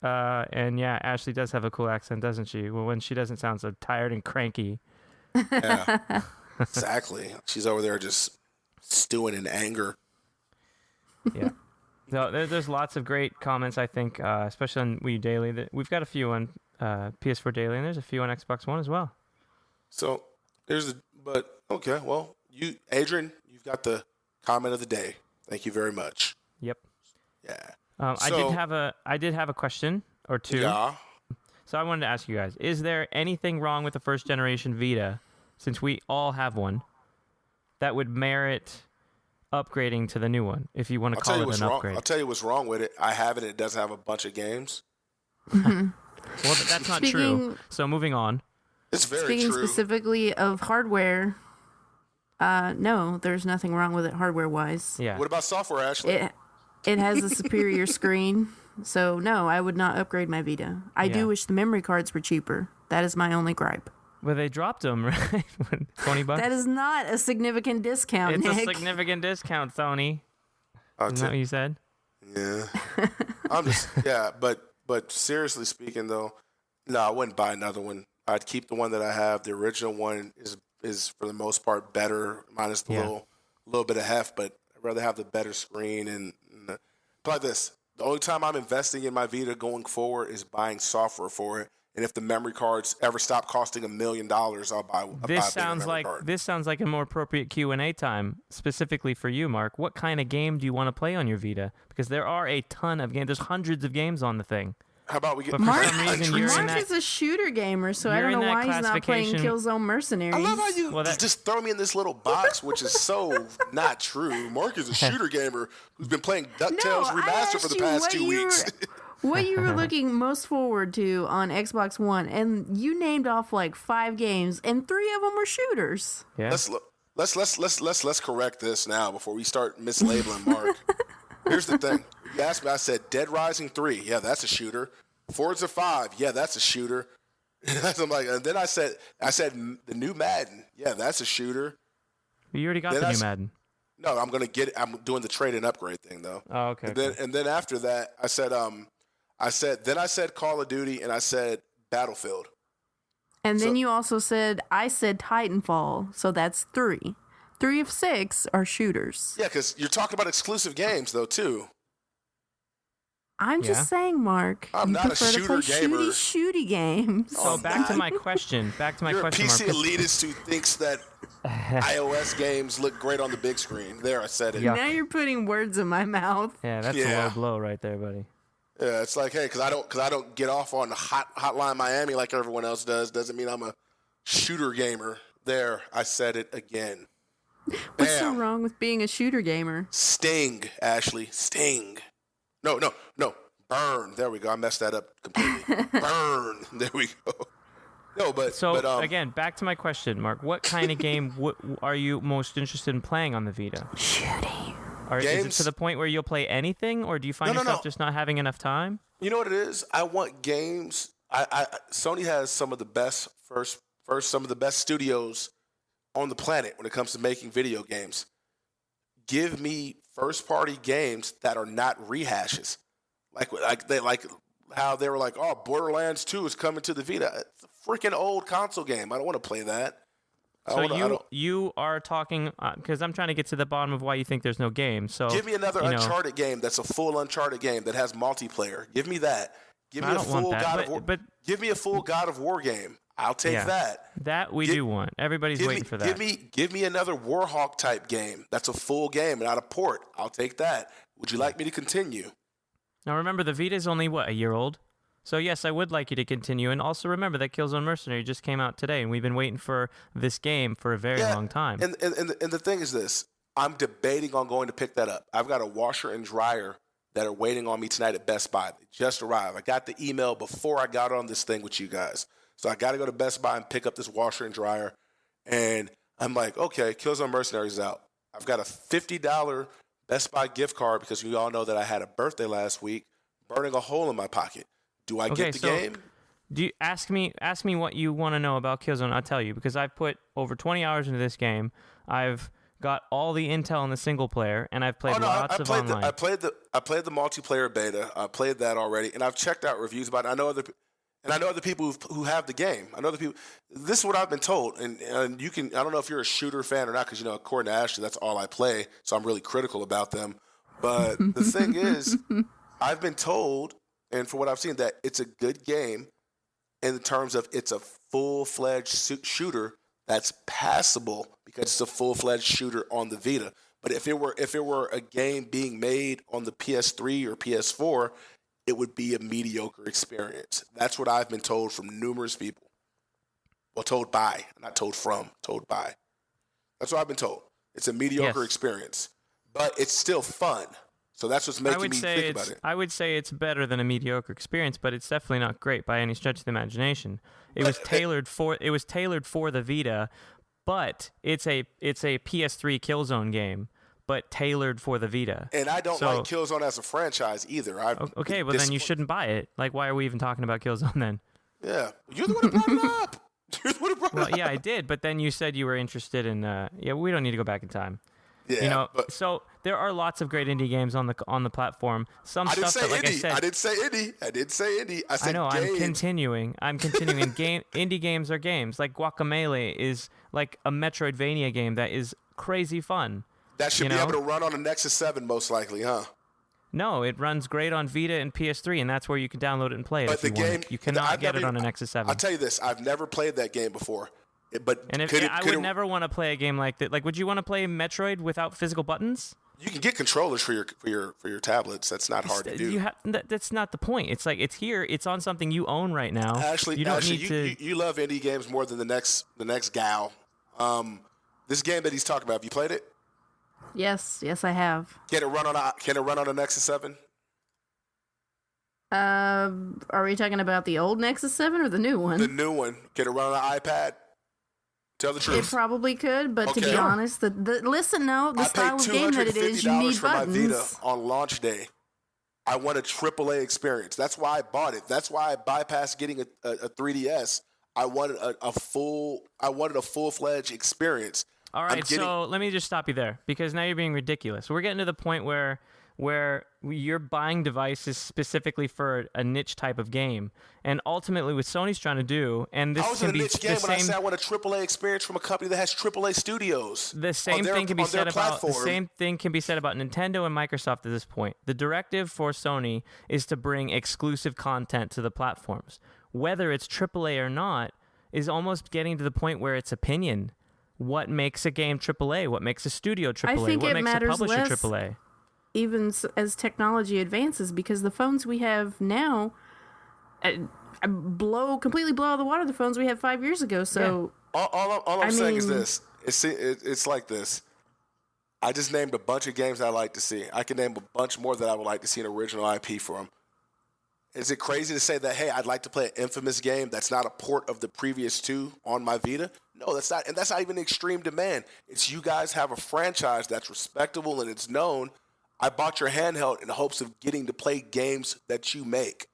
And yeah, Ashley does have a cool accent, doesn't she? Well, when she doesn't sound so tired and cranky. Yeah. Exactly. She's over there just stewing in anger. Yeah. So there's lots of great comments, I think, especially on WiiUDaily. We've got a few on PS4 Daily, and there's a few on Xbox One as well. So okay, well, Adrian, you've got the comment of the day. Thank you very much. Yep. Yeah. I did have a question or two. Yeah. So I wanted to ask you guys, is there anything wrong with the first generation Vita, since we all have one, that would merit upgrading to the new one, if you want to call it an upgrade? I'll tell you what's wrong with it. I have it. It doesn't have a bunch of games. Well, that's not true. So moving on. It's very Speaking true. specifically of hardware, no, there's nothing wrong with it hardware-wise. Yeah. What about software, Ashley? It has a superior screen, so no, I would not upgrade my Vita. I do wish the memory cards were cheaper. That is my only gripe. Well, they dropped them, right? $20? That is not a significant discount, It's Nick. a significant discount, Sony. Isn't that what you said? Yeah. But seriously speaking, though, no, I wouldn't buy another one. I'd keep the one that I have. The original one is for the most part better, minus the little bit of heft, but I'd rather have the better screen. And like this, the only time I'm investing in my Vita going forward is buying software for it. And if the memory cards ever stop costing $1 million, I'll buy a bigger memory card. This sounds like a more appropriate Q&A time, specifically for you, Mark. What kind of game do you want to play on your Vita? Because there are a ton of games. There's hundreds of games on the thing. How about we get Mark Mark is a shooter gamer, so I don't know why he's not playing Killzone Mercenaries. I love how you just throw me in this little box, which is so not true. Mark is a shooter gamer who's been playing DuckTales Remastered for the past 2 weeks. what you were looking most forward to on Xbox One, and you named off like 5 games, and 3 of them were shooters. Yeah. Let's correct this now before we start mislabeling Mark. Here's the thing. You asked me, I said Dead Rising 3. Yeah, that's a shooter. Forza 5. Yeah, that's a shooter. I'm like, and then I said the new Madden. Yeah, that's a shooter. You already got the new Madden. No, I'm gonna get it. I'm doing the trade and upgrade thing though. Oh, okay. And then after that, I said Call of Duty, and I said Battlefield. And then you also said, I said Titanfall, so that's 3. 3 of 6 are shooters. Yeah, because you're talking about exclusive games though too. I'm just saying, Mark. I'm not a shooter gamer. Shooty games. So back to my question. You're a PC elitist who thinks that iOS games look great on the big screen. There, I said it. Yuck. Now you're putting words in my mouth. Yeah, that's a low blow right there, buddy. Yeah, it's like, hey, because I don't get off on Hotline Miami like everyone else does, doesn't mean I'm a shooter gamer. There, I said it again. What's so wrong with being a shooter gamer? Sting, Ashley. Sting. No. Burn. There we go. I messed that up completely. Burn. There we go. No, but again, back to my question, Mark. What kind of game are you most interested in playing on the Vita? Shooting. Is it to the point where you'll play anything, or do you find yourself just not having enough time? You know what it is? I want games. Sony has some of the best some of the best studios on the planet when it comes to making video games. Give me first-party games that are not rehashes, like how they were like, oh, Borderlands 2 is coming to the Vita. It's a freaking old console game. I don't want to play that. You are talking because I'm trying to get to the bottom of why you think there's no game. So give me another Uncharted game that's a full Uncharted game that has multiplayer. Give me that. Give me a full give me a full God of War game. I'll take that. That we do want. Everybody's waiting for that. Give me another Warhawk type game that's a full game and not a port. I'll take that. Would you like me to continue? Now remember, the Vita is only a year old. So yes, I would like you to continue, and also remember that Killzone Mercenary just came out today, and we've been waiting for this game for a very long time. And the thing is this: I'm debating on going to pick that up. I've got a washer and dryer that are waiting on me tonight at Best Buy. They just arrived. I got the email before I got on this thing with you guys, so I got to go to Best Buy and pick up this washer and dryer. And I'm like, okay, Killzone Mercenary is out. I've got a $50 Best Buy gift card because you all know that I had a birthday last week, burning a hole in my pocket. Do I get the game? Do you ask me what you want to know about Killzone? I'll tell you, because I've put over 20 hours into this game. I've got all the intel in the single player, and I've played lots of online. I played the multiplayer beta. I played that already, and I've checked out reviews about it. I know other people who have the game. I know other people. This is what I've been told, and you can. I don't know if you're a shooter fan or not, because according to Ashley, that's all I play. So I'm really critical about them. But the thing is, I've been told, and for what I've seen, that it's a good game in terms of it's a full-fledged shooter that's passable because it's a full-fledged shooter on the Vita. But if it were a game being made on the PS3 or PS4, it would be a mediocre experience. That's what I've been told from numerous people. Well, told by, not told from, told by. That's what I've been told. It's a mediocre experience, but it's still fun. So that's what's making me think about it. I would say it's better than a mediocre experience, but it's definitely not great by any stretch of the imagination. It was tailored for the Vita, but it's a PS3 Killzone game, but tailored for the Vita. And I don't like Killzone as a franchise either. Okay, well then you shouldn't buy it. Like, why are we even talking about Killzone then? Yeah, you're the one who brought it up. You're the one who brought it up. Yeah, I did, but then you said you were interested in. We don't need to go back in time. Yeah, so there are lots of great indie games on the platform. I didn't say indie. I said I know. game. I'm continuing. Indie games are games. Like Guacamelee is like a Metroidvania game that is crazy fun. That should be able to run on a Nexus 7 most likely, huh? No, it runs great on Vita and PS3, and that's where you can download it and play it. But the game, you cannot get it on a Nexus 7. I'll tell you this: I've never played that game before. I would never want to play a game like that. Like, would you want to play Metroid without physical buttons? You can get controllers for your tablets. That's not hard to do. That's not the point. It's like it's here. It's on something you own right now. Ashley, you love indie games more than the next gal. This game that he's talking about, have you played it? Yes, I have. Can it run on a Nexus 7? Are we talking about the old Nexus 7 or the new one? The new one. Can it run on an iPad? Tell the It truth. probably could, but to Okay. be honest, the style of game that it is, you need for my Vita buttons. on launch day. I want a AAA experience. That's why I bought it. That's why I bypassed getting a 3DS. I wanted a full-fledged experience. All right, so let me just stop you there because now you're being ridiculous. We're getting to the point where you're buying devices specifically for a niche type of game, and ultimately what Sony's trying to do, and this I was can in a be niche game the when I same. said I want a AAA experience from a company that has AAA studios. The same thing can be said about Nintendo and Microsoft at this point. The directive for Sony is to bring exclusive content to the platforms. Whether it's AAA or not is almost getting to the point where it's opinion. What makes a game AAA? What makes a studio AAA? think What it makes a matters publisher less AAA? Even as technology advances, because the phones we have now completely blow out of the water the phones we had 5 years ago. So All I'm saying is mean- this. It's like this. I just named a bunch of games I like to see. I can name a bunch more that I would like to see an original IP for them. Is it crazy to say that, hey, I'd like to play an Infamous game that's not a port of the previous two on my Vita? No, that's not. And that's not even extreme demand. It's you guys have a franchise that's respectable and it's known. I bought your handheld in the hopes of getting to play games that you make.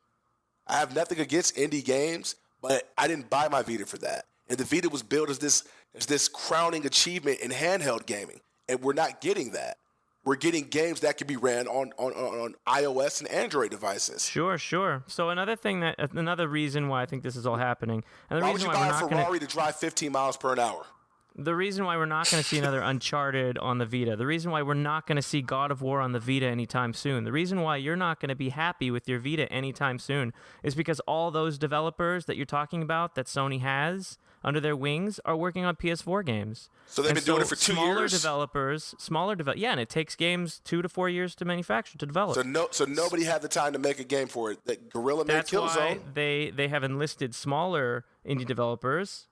I have nothing against indie games, but I didn't buy my Vita for that. And the Vita was built as this crowning achievement in handheld gaming, and we're not getting that. We're getting games that can be ran on iOS and Android devices. Sure. So another reason why I think this is all happening, and the Why would reason you why buy we're a not Ferrari to drive 15 miles per hour? The reason why we're not going to see another Uncharted on the Vita, the reason why we're not going to see God of War on the Vita anytime soon, the reason why you're not going to be happy with your Vita anytime soon is because all those developers that you're talking about that Sony has under their wings are working on PS4 games. So they've been doing it for 2 years? Yeah, and it takes games 2 to 4 years to manufacture, to develop. So nobody had the time to make a game for it. That Guerrilla made Killzone. That's why they have enlisted smaller indie developers.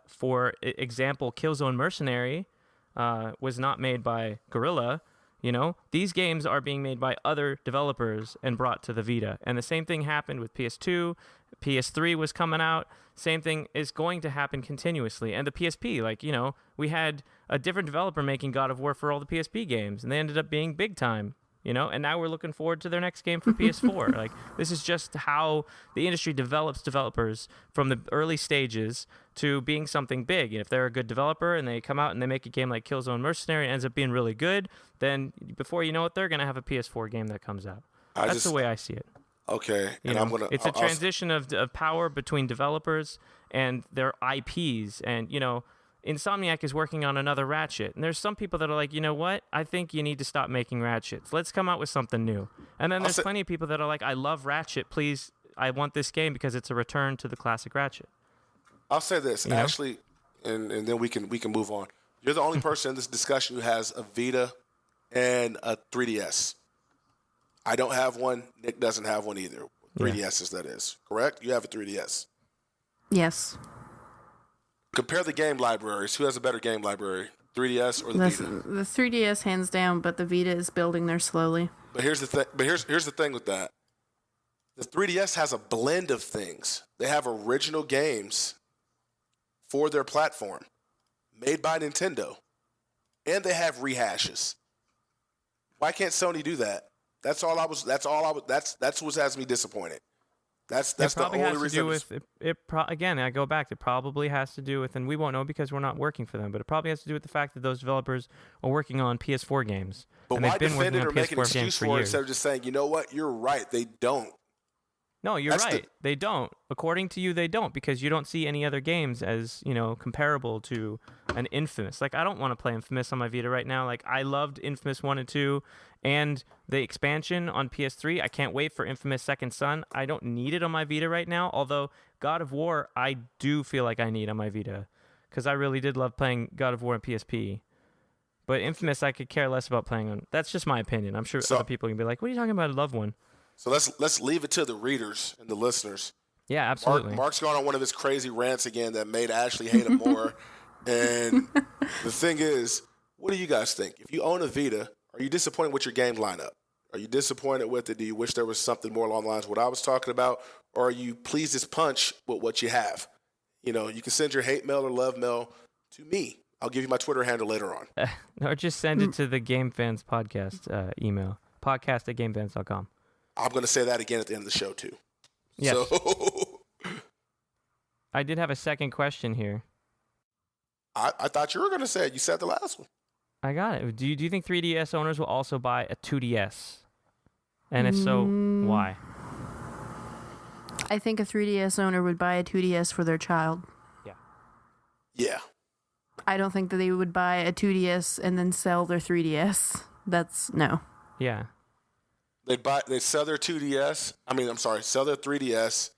For example, Killzone Mercenary was not made by Guerrilla. You know, these games are being made by other developers and brought to the Vita. And the same thing happened with PS2. PS3 was coming out. Same thing is going to happen continuously. And the PSP, we had a different developer making God of War for all the PSP games, and they ended up being big time. And now we're looking forward to their next game for PS4. This is just how the industry develops developers from the early stages to being something big. And if they're a good developer and they come out and they make a game like Killzone Mercenary and ends up being really good, then before you know it, they're going to have a PS4 game that comes out. That's the way I see it. Okay, and it's a transition of power between developers and their IPs. And, Insomniac is working on another Ratchet. And there's some people that are like, you know what? I think you need to stop making Ratchets. Let's come out with something new. And then there's plenty of people that are like, I love Ratchet. Please, I want this game because it's a return to the classic Ratchet. I'll say this, Ashley, and then we can move on. You're the only person in this discussion who has a Vita and a 3DS. I don't have one. Nick doesn't have one either. 3DSs, that is. Correct? You have a 3DS. Yes. Compare the game libraries. Who has a better game library, 3DS or the Vita? The 3DS hands down, but the Vita is building there slowly. But here's the thing. Here's the thing with that. The 3DS has a blend of things. They have original games for their platform, made by Nintendo, and they have rehashes. Why can't Sony do that? That's what has me disappointed. That's the only reason. Again, I go back. It probably has to do with, and we won't know because we're not working for them. But it probably has to do with the fact that those developers are working on PS4 games. But and why they've been defend working it or on make an PS4 excuse games for for it years. instead of just saying, you know what, you're right, they don't. No, you're right. They don't. According to you, they don't, because you don't see any other games as, comparable to an Infamous. I don't want to play Infamous on my Vita right now. I loved Infamous 1 and 2 and the expansion on PS3. I can't wait for Infamous Second Son. I don't need it on my Vita right now, although God of War, I do feel like I need on my Vita, because I really did love playing God of War on PSP. But Infamous, I could care less about playing on. That's just my opinion. I'm sure other people can be like, what are you talking about? I love one. So let's leave it to the readers and the listeners. Yeah, absolutely. Mark's gone on one of his crazy rants again that made Ashley hate him more. And the thing is, what do you guys think? If you own a Vita, are you disappointed with your game lineup? Are you disappointed with it? Do you wish there was something more along the lines of what I was talking about? Or are you pleased as punch with what you have? You can send your hate mail or love mail to me. I'll give you my Twitter handle later on. Or just send it to the GameFans podcast email, podcast@gamefans.com. I'm going to say that again at the end of the show, too. Yes. So I did have a second question here. I thought you were going to say it. You said the last one. I got it. Do you think 3DS owners will also buy a 2DS? And if so, why? I think a 3DS owner would buy a 2DS for their child. Yeah. I don't think that they would buy a 2DS and then sell their 3DS. That's no. Yeah. They sell their 2DS. Sell their 3DS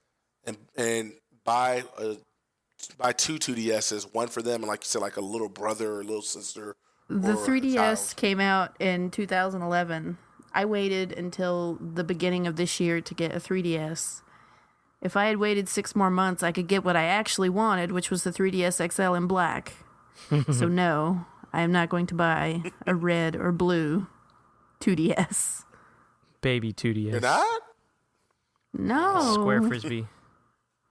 and buy two 2DSs, one for them and, like you said, like a little brother or little sister. The 3DS came out in 2011. I waited until the beginning of this year to get a 3DS. If I had waited 6 more months, I could get what I actually wanted, which was the 3DS XL in black. So no, I am not going to buy a red or blue 2DS. Baby 2DS. You're not? No. Square Frisbee.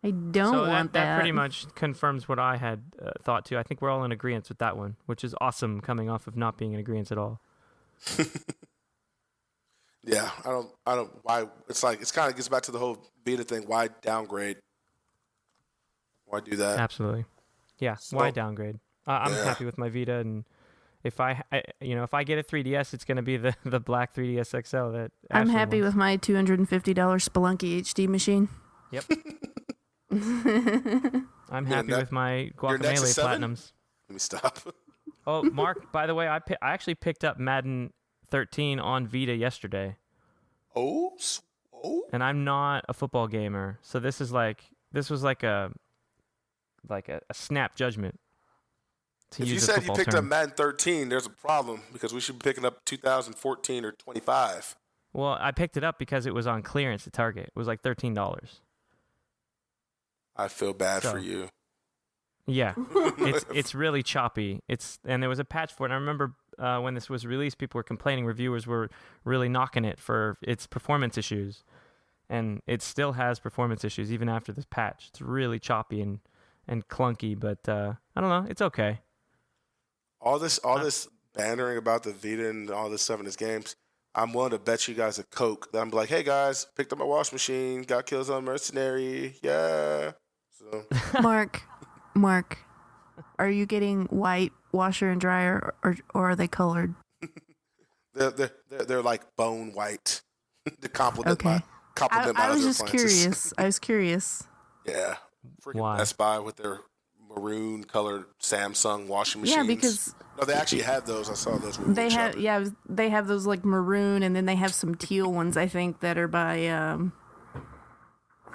I don't want that. That pretty much confirms what I had thought too. I think we're all in agreement with that one, which is awesome coming off of not being in agreement at all. Yeah, I don't, why, it's like, it's kind of gets back to the whole Vita thing. Why downgrade? Why do that? Absolutely. Yeah, why downgrade? I'm happy with my Vita, and if I get a 3DS, it's going to be the black 3DS XL that I'm Ashley happy wants. with my $250 Spelunky HD machine. Yep. I'm happy with my Guacamelee Platinums. Let me stop. Oh, Mark, by the way, I actually picked up Madden 13 on Vita yesterday. Oh. And I'm not a football gamer, so this was like a snap judgment. If you said you picked up Madden 13, there's a problem because we should be picking up 2014 or 25. Well, I picked it up because it was on clearance at Target. It was like $13. I feel bad for you. Yeah, it's really choppy. And there was a patch for it. And I remember when this was released, people were complaining. Reviewers were really knocking it for its performance issues, and it still has performance issues even after this patch. It's really choppy and clunky, but I don't know. It's okay. All this bantering about the Vita and all this stuff in his games, I'm willing to bet you guys a Coke that I'm like, hey guys, picked up my washing machine, got kills on Mercenary, yeah. So Mark, are you getting white washer and dryer, or are they colored? they're like bone white. To compliment my I was just curious. I was curious. Yeah, freaking Why? Best Buy with their maroon colored Samsung washing machines. Yeah, because they actually had those. I saw those. They have those like maroon, and then they have some teal ones. I think that are by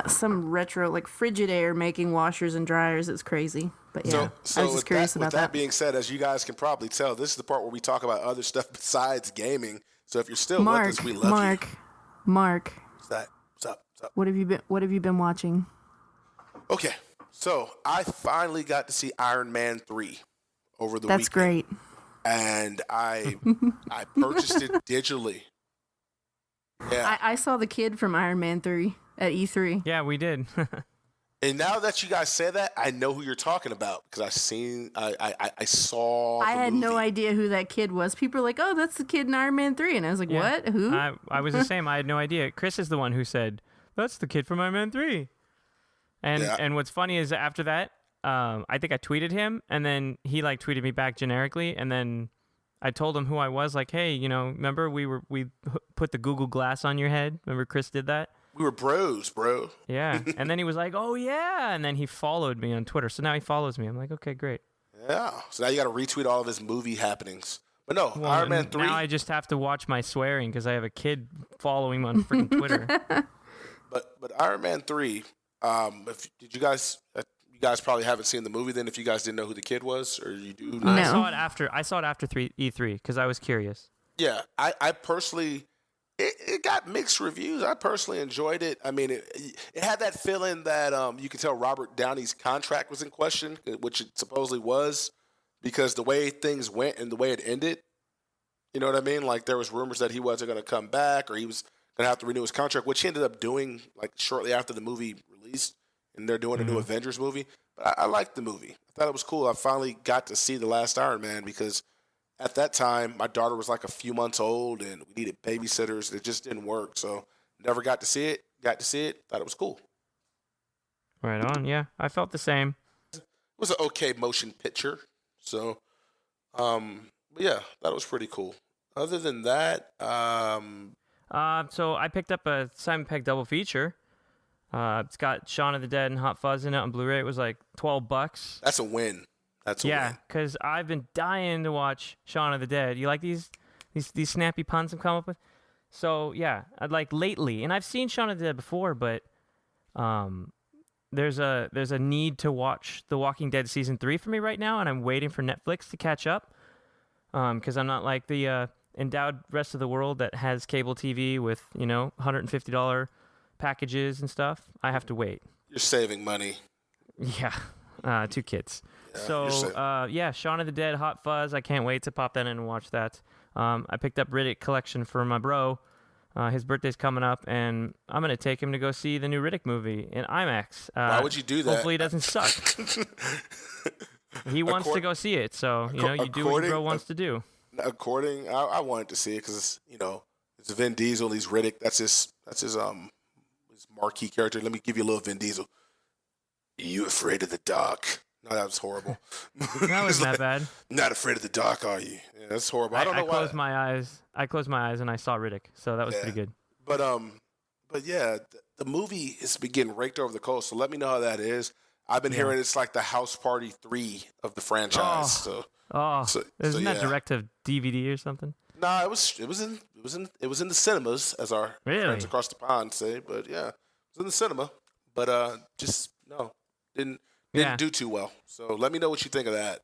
some retro like Frigidaire making washers and dryers. It's crazy, but yeah, so I was just curious about that. With that being said, as you guys can probably tell, this is the part where we talk about other stuff besides gaming. So if you're still with us, we love you. Mark. What's up? What have you been watching? Okay, so I finally got to see Iron Man 3 over the weekend. That's great. And I purchased it digitally. Yeah. I saw the kid from Iron Man 3 at E3. Yeah, we did. And now that you guys say that, I know who you're talking about because I saw. I had no idea who that kid was. People were like, "Oh, that's the kid in Iron Man 3," and I was like, Yeah. "What? Who?" I was the same. I had no idea. Chris is the one who said, "That's the kid from Iron Man 3." And what's funny is after that, I think I tweeted him, and then he like tweeted me back generically, and then I told him who I was. Like, hey, remember we put the Google Glass on your head? Remember Chris did that? We were bros, bro. Yeah. And then he was like, oh, yeah. And then he followed me on Twitter. So now he follows me. I'm like, okay, great. Yeah. So now you got to retweet all of his movie happenings. But no, Iron Man 3. Now I just have to watch my swearing because I have a kid following me on freaking Twitter. But Iron Man 3, you guys probably haven't seen the movie then if you guys didn't know who the kid was, or you do know? I saw it after E3 because I was curious. Yeah. I personally... It got mixed reviews. I personally enjoyed it. I mean, it had that feeling that you could tell Robert Downey's contract was in question, which it supposedly was, because the way things went and the way it ended, You know what I mean? Like there was rumors that he wasn't going to come back or he was going to have to renew his contract, which he ended up doing like shortly after the movie released, and they're doing a new Avengers movie. But I liked the movie. I thought it was cool. I finally got to see The Last Iron Man because at that time my daughter was like a few months old and we needed babysitters. It just didn't work, so never got to see it. Got to see it. Thought it was cool. Right on. Yeah, I felt the same. It was an okay motion picture. So, but yeah, that was pretty cool. Other than that, So I picked up a Simon Pegg double feature. It's got Shaun of the Dead and Hot Fuzz in it on Blu-ray. It was like $12. that's a win. That's a win. Yeah, because I've been dying to watch Shaun of the Dead. You like these snappy puns I'm coming up with? So yeah, I'd like lately, and I've seen Shaun of the Dead before, but there's a need to watch The Walking Dead season 3 for me right now, and I'm waiting for Netflix to catch up. Because I'm not like the endowed rest of the world that has cable TV with $150 packages and stuff. I have to wait. You're saving money. Yeah, 2 kids. Yeah, So yeah, Shaun of the Dead, Hot Fuzz. I can't wait to pop that in and watch that. I picked up Riddick collection for my bro. His birthday's coming up, and I'm gonna take him to go see the new Riddick movie in IMAX. Why would you do that? Hopefully, it doesn't suck. He wants to go see it, so you do what your bro wants to do. I wanted to see it because it's Vin Diesel. He's Riddick. That's his marquee character. Let me give you a little Vin Diesel. Are you afraid of the dark? No, that was horrible. That wasn't that bad. Not afraid of the dark, are you? Yeah, that's horrible. I don't know why. I closed my eyes and I saw Riddick, so that was pretty good. But yeah, the movie has been getting raked over the coals. So let me know how that is. I've been hearing it's like the House Party 3 of the franchise. Isn't that direct to DVD or something? No, it was in the cinemas, as our friends across the pond say. But yeah, it was in the cinema. But didn't do too well. So let me know what you think of that.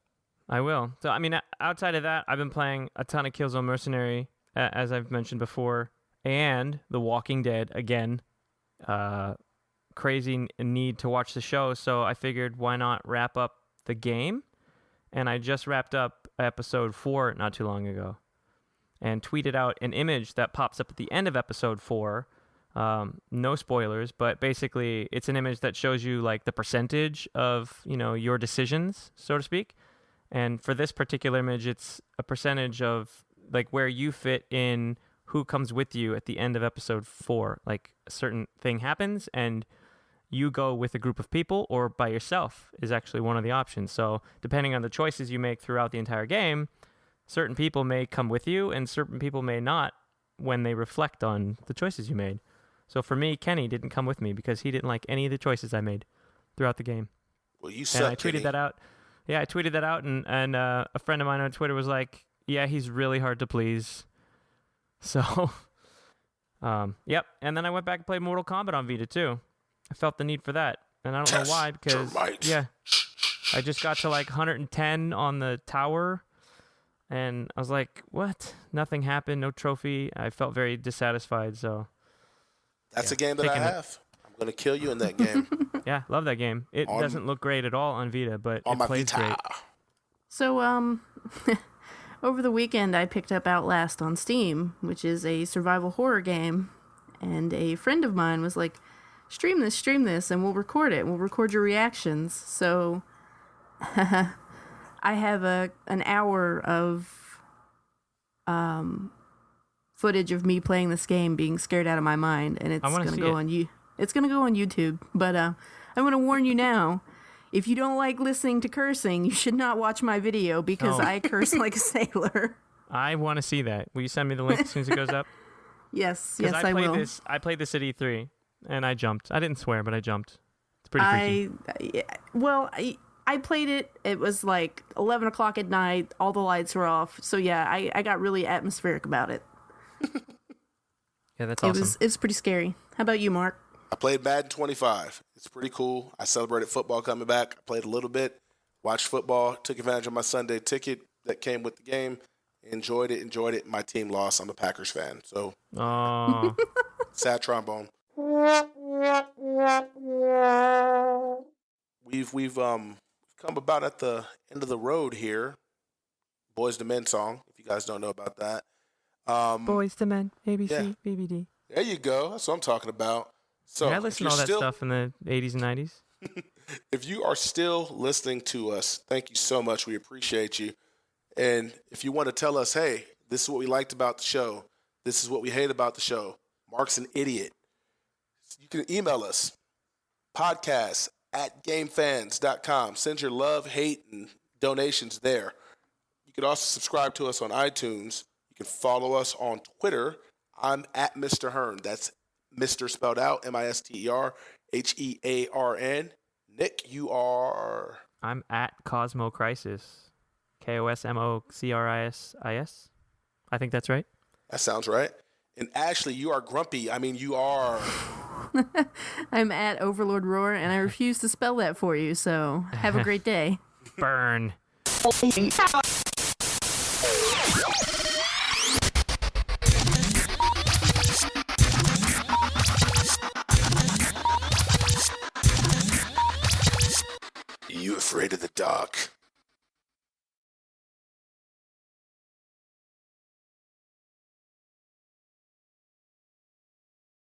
I will. So I mean, outside of that, I've been playing a ton of Killzone Mercenary, as I've mentioned before, and The Walking Dead again. Crazy need to watch the show, so I figured why not wrap up the game? And I just wrapped up episode 4 not too long ago, and tweeted out an image that pops up at the end of episode 4. No spoilers, but basically it's an image that shows you like the percentage of your decisions, so to speak. And for this particular image, it's a percentage of like where you fit in who comes with you at the end of episode 4. Like a certain thing happens and you go with a group of people or by yourself is actually one of the options. So depending on the choices you make throughout the entire game, certain people may come with you and certain people may not when they reflect on the choices you made. So for me, Kenny didn't come with me because he didn't like any of the choices I made throughout the game. Well, you suck, and I tweeted that out. Yeah, I tweeted that out, and a friend of mine on Twitter was like, yeah, he's really hard to please. So, yep. And then I went back and played Mortal Kombat on Vita, too. I felt the need for that. And I don't know why, because, I just got to like 110 on the tower, and I was like, what? Nothing happened, no trophy. I felt very dissatisfied, so. That's a game that I have. I'm going to kill you in that game. Yeah, love that game. It doesn't look great at all on Vita, but it plays great. So, over the weekend I picked up Outlast on Steam, which is a survival horror game, and a friend of mine was like, stream this, and we'll record it. We'll record your reactions. So, I have an hour of footage of me playing this game, being scared out of my mind, and it's gonna go on you. It's gonna go on YouTube. But I'm gonna warn you now: if you don't like listening to cursing, you should not watch my video because I curse like a sailor. I want to see that. Will you send me the link as soon as it goes up? Yes, I will. I played this at E3, and I jumped. I didn't swear, but I jumped. It's pretty freaky. I played it. It was like 11 o'clock at night. All the lights were off. So yeah, I got really atmospheric about it. Yeah, that's awesome. It was pretty scary. How about you, Mark? I played Madden 25. It's pretty cool. I celebrated football coming back. I played a little bit, watched football, took advantage of my Sunday ticket that came with the game. Enjoyed it. My team lost. I'm a Packers fan. So, sad trombone. We've come about at the end of the road here. Boys to Men song, if you guys don't know about that. Boys to Men, ABC, yeah. BBD. There you go. That's what I'm talking about. So Yeah, I listened to all that stuff in the 80s and 90s. if you are still listening to us, thank you so much. We appreciate you. And if you want to tell us, hey, this is what we liked about the show, this is what we hate about the show, Mark's an idiot, you can email us, podcast@gamefans.com. Send your love, hate, and donations there. You can also subscribe to us on iTunes. You can follow us on Twitter. I'm at Mr. Hearn. That's Mr. spelled out, MisterHearn. Nick, you are... I'm at Cosmo Crisis. KOSMOCRISIS. I think that's right. That sounds right. And Ashley, you are grumpy. I mean, you are... I'm at Overlord Roar, and I refuse to spell that for you, so have a great day. Burn. You afraid of the dark?